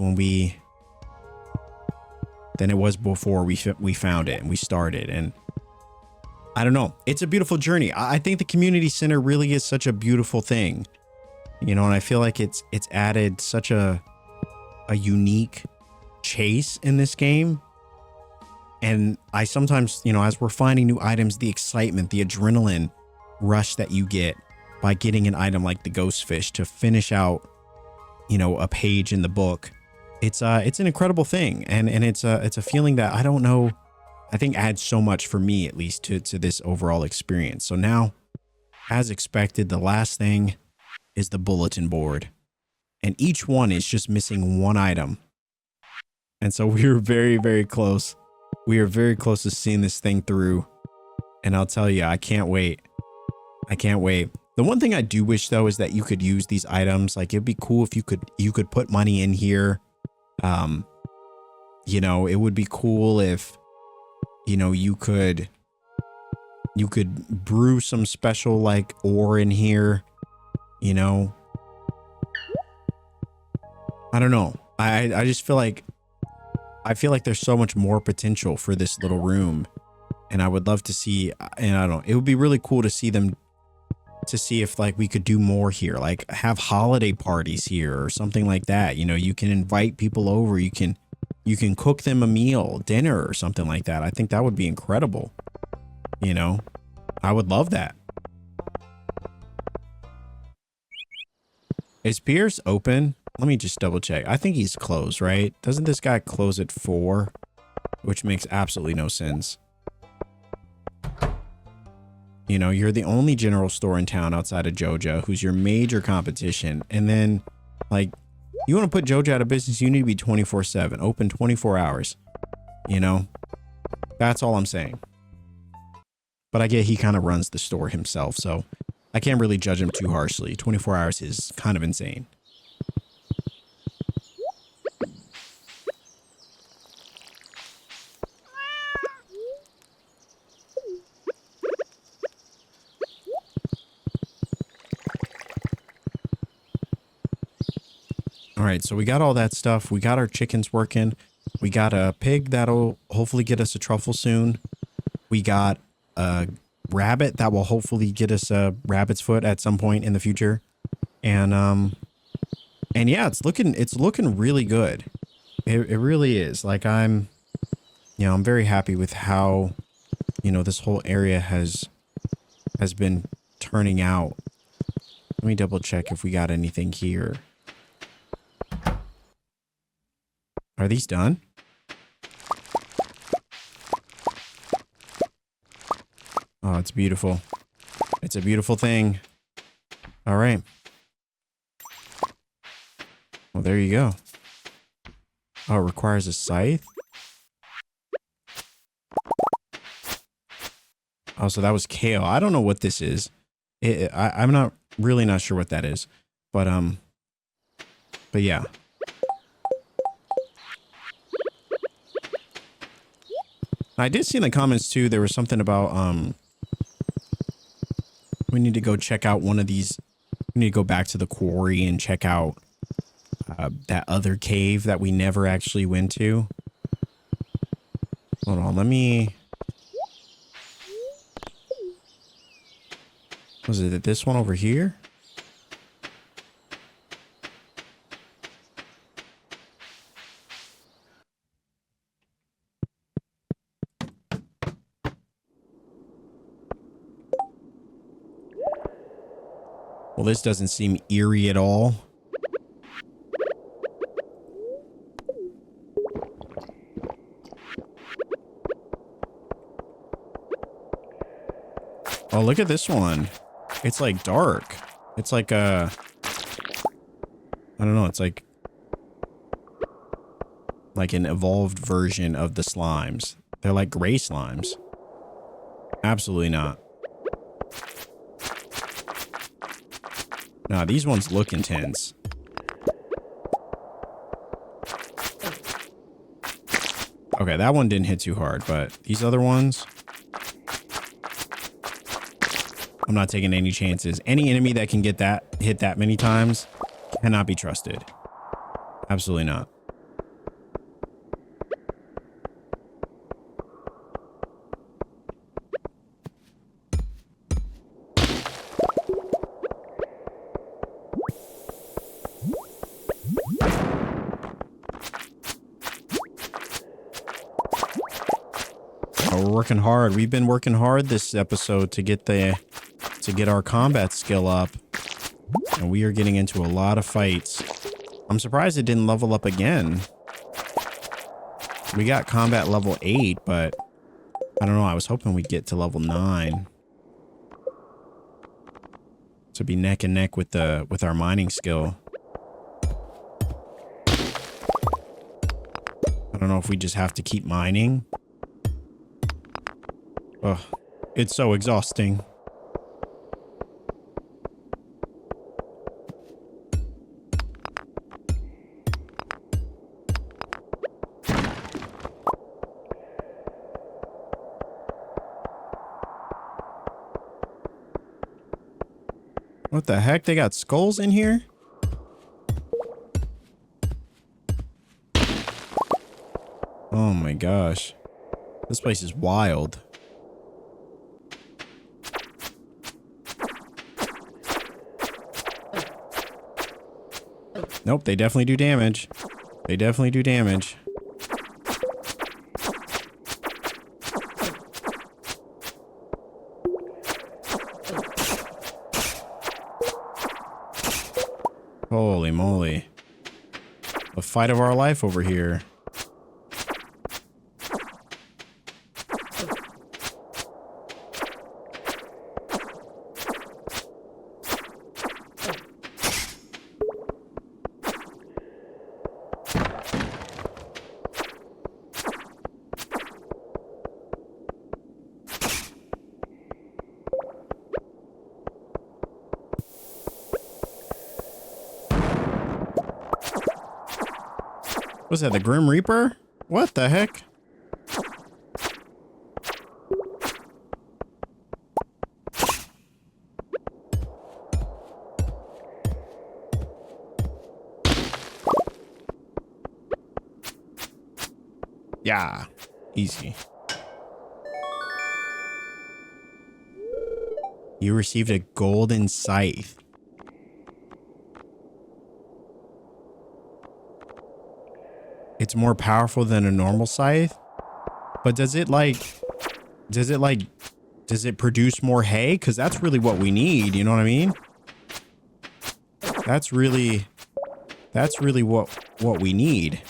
before we found it and we started. And I don't know. It's a beautiful journey. I think the community center really is such a beautiful thing, you know, and I feel like it's added such a unique chase in this game. And I sometimes, you know, as we're finding new items, the excitement, the adrenaline rush that you get by getting an item like the ghost fish to finish out, you know, a page in the book. It's an incredible thing. And it's a feeling that I don't know, I think adds so much for me, at least to this overall experience. So now, as expected, the last thing is the bulletin board, and each one is just missing one item. And so we are very, very close. We are very close to seeing this thing through. And I'll tell you, I can't wait. I can't wait. The one thing I do wish though is that you could use these items. Like it'd be cool if you could put money in here. You know, it would be cool if, you know, you could brew some special like ore in here, you know. I don't know. I just feel like there's so much more potential for this little room, and I would love to see, and I don't know, it would be really cool to see if like we could do more here, like have holiday parties here or something like that. You know, you can invite people over, you can cook them a meal, dinner or something like that. I think that would be incredible. You know, I would love that. Is Pierce open? Let me just double check. I think he's closed, right? Doesn't this guy close at 4? Which makes absolutely no sense. You know, you're the only general store in town outside of Joja, who's your major competition. And then, like, you want to put Joja out of business, you need to be 24/7, open 24 hours. You know, that's all I'm saying. But I get he kind of runs the store himself, so I can't really judge him too harshly. 24 hours is kind of insane. All right, so we got all that stuff. We got our chickens working. We got a pig that'll hopefully get us a truffle soon. We got a rabbit that will hopefully get us a rabbit's foot at some point in the future. And yeah, it's looking really good. It really is. Like I'm very happy with how, this whole area has been turning out. Let me double check if we got anything here. Are these done? Oh, it's beautiful. It's a beautiful thing. All right. Well, there you go. Oh, it requires a scythe? Oh, so that was kale. I don't know what this is. I'm not sure what that is. But yeah. I did see in the comments too, there was something about, we need to go check out one of these. We need to go back to the quarry and check out that other cave that we never actually went to. Hold on, let me... Was it this one over here? Well, this doesn't seem eerie at all. Oh, look at this one. It's like dark. It's like I don't know, it's like an evolved version of the slimes. They're like gray slimes. Absolutely not. Nah, these ones look intense. Okay, that one didn't hit too hard, but these other ones... I'm not taking any chances. Any enemy that can hit that many times cannot be trusted. Absolutely not. Oh, we're working hard. We've been working hard this episode to get our combat skill up, and we are getting into a lot of fights. I'm surprised it didn't level up again. We got combat level 8, but I don't know. I was hoping we'd get to level 9 to be neck and neck with our mining skill. I don't know if we just have to keep mining. Ugh, it's so exhausting. What the heck? They got skulls in here? Oh my gosh. This place is wild. Nope, they definitely do damage. They definitely do damage. Holy moly. The fight of our life over here. Was that the Grim Reaper? What the heck? Yeah, easy. You received a golden scythe. It's more powerful than a normal scythe, but does it produce more hay? Because that's really what we need. You know what I mean? That's really what we need.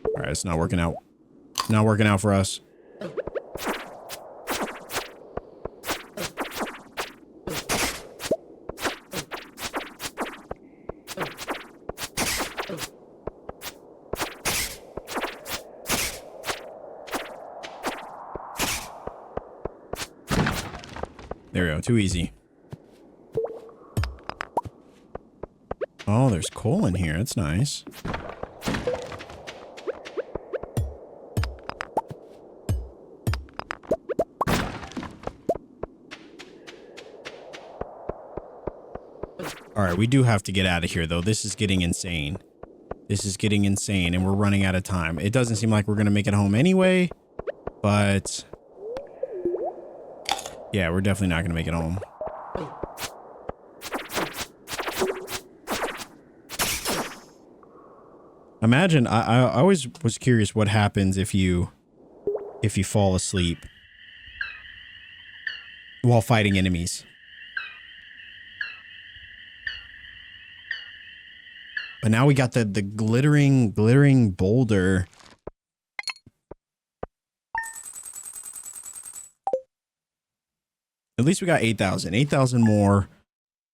All right, it's not working out. Not working out for us. There we go. Too easy. Oh, there's coal in here. That's nice. All right, we do have to get out of here, though. This is getting insane. This is getting insane, and we're running out of time. It doesn't seem like we're going to make it home anyway, but... yeah, we're definitely not going to make it home. Imagine, I always was curious what happens if you fall asleep while fighting enemies. But now we got the glittering boulder. At least we got 8,000. 8,000 more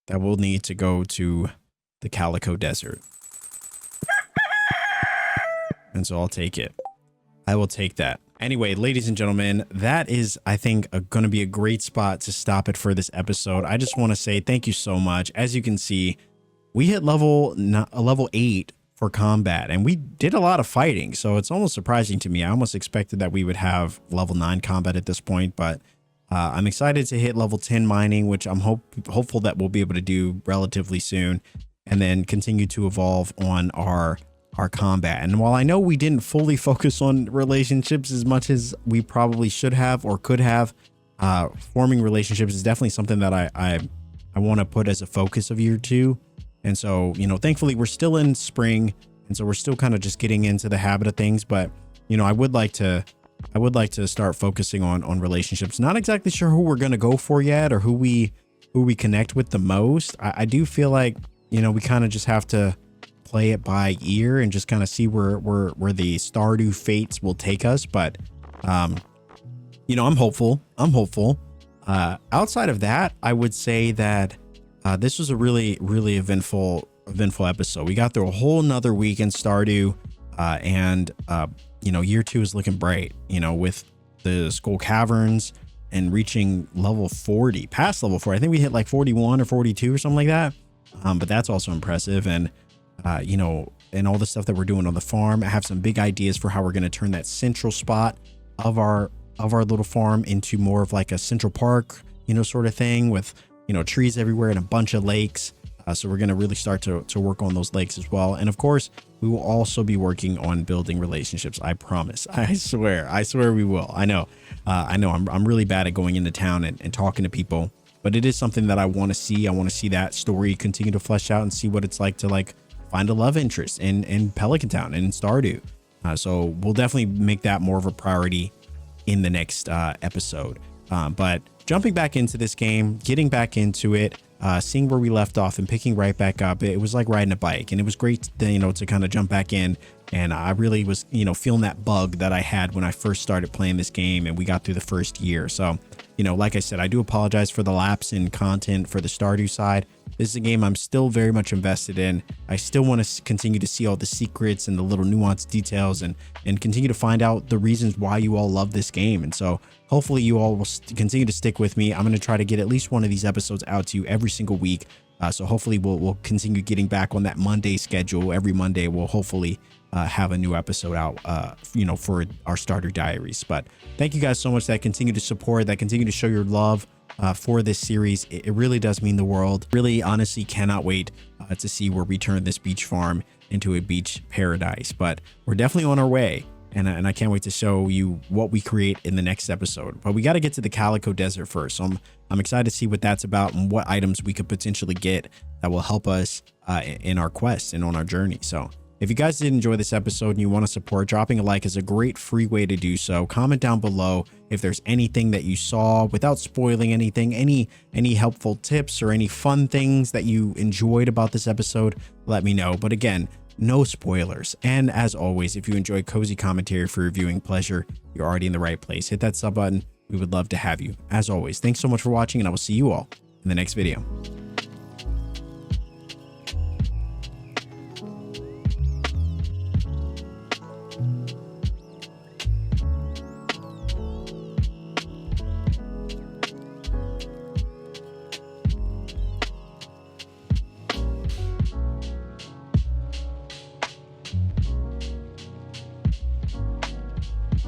that we'll need to go to the Calico Desert. And so I'll take it. I will take that. Anyway, ladies and gentlemen, that is, I think, going to be a great spot to stop it for this episode. I just want to say thank you so much. As you can see, we hit level 8 for combat, and we did a lot of fighting. So it's almost surprising to me. I almost expected that we would have level 9 combat at this point, but I'm excited to hit level 10 mining, which I'm hopeful that we'll be able to do relatively soon, and then continue to evolve on our combat. And while I know we didn't fully focus on relationships as much as we probably should have or could have, forming relationships is definitely something that I want to put as a focus of year 2. And so, you know, thankfully we're still in spring, and so we're still kind of just getting into the habit of things. But, you know, I would like to start focusing on relationships. Not exactly sure who we're going to go for yet, or who we connect with the most. I do feel like, you know, we kind of just have to play it by ear and just kind of see where the Stardew fates will take us. But, you know, I'm hopeful. Outside of that, I would say that this was a really eventful episode. We got through a whole nother week in Stardew, and you know, year 2 is looking bright, you know, with the Skull Caverns and reaching level 40, past level 40. I think we hit like 41 or 42 or something like that. But that's also impressive. And, you know, and all the stuff that we're doing on the farm, I have some big ideas for how we're going to turn that central spot of our little farm into more of like a central park, you know, sort of thing with, you know, trees everywhere and a bunch of lakes. So we're going to really start to work on those lakes as well. And of course, we will also be working on building relationships. I promise. I swear we will. I know I'm really bad at going into town and talking to people, but it is something that I want to see. I want to see that story continue to flesh out and see what it's like to like find a love interest in Pelican Town and in Stardew. So we'll definitely make that more of a priority in the next episode. But jumping back into this game, getting back into it, seeing where we left off and picking right back up, it was like riding a bike, and it was great to, you know, to kind of jump back in. And I really was, you know, feeling that bug that I had when I first started playing this game and we got through the first year. So, you know, like I said, I do apologize for the lapse in content for the Stardew side. This is a game I'm still very much invested in. I still want to continue to see all the secrets and the little nuanced details and continue to find out the reasons why you all love this game. And so hopefully you all will continue to stick with me. I'm going to try to get at least one of these episodes out to you every single week. So hopefully we'll continue getting back on that Monday schedule. Every Monday we'll hopefully have a new episode out, you know, for our Stardew Diaries. But thank you guys so much that continue to support, that continue to show your love for this series. It really does mean the world. Really, honestly, cannot wait to see where we turn this beach farm into a beach paradise. But we're definitely on our way. And I can't wait to show you what we create in the next episode. But we got to get to the Calico Desert first. So I'm excited to see what that's about and what items we could potentially get that will help us in our quest and on our journey. So if you guys did enjoy this episode and you want to support, dropping a like is a great free way to do so. Comment down below if there's anything that you saw without spoiling anything, any helpful tips or any fun things that you enjoyed about this episode, let me know. But again, no spoilers. And as always, if you enjoy cozy commentary for your viewing pleasure, you're already in the right place. Hit that sub button. We would love to have you. As always, thanks so much for watching, and I will see you all in the next video.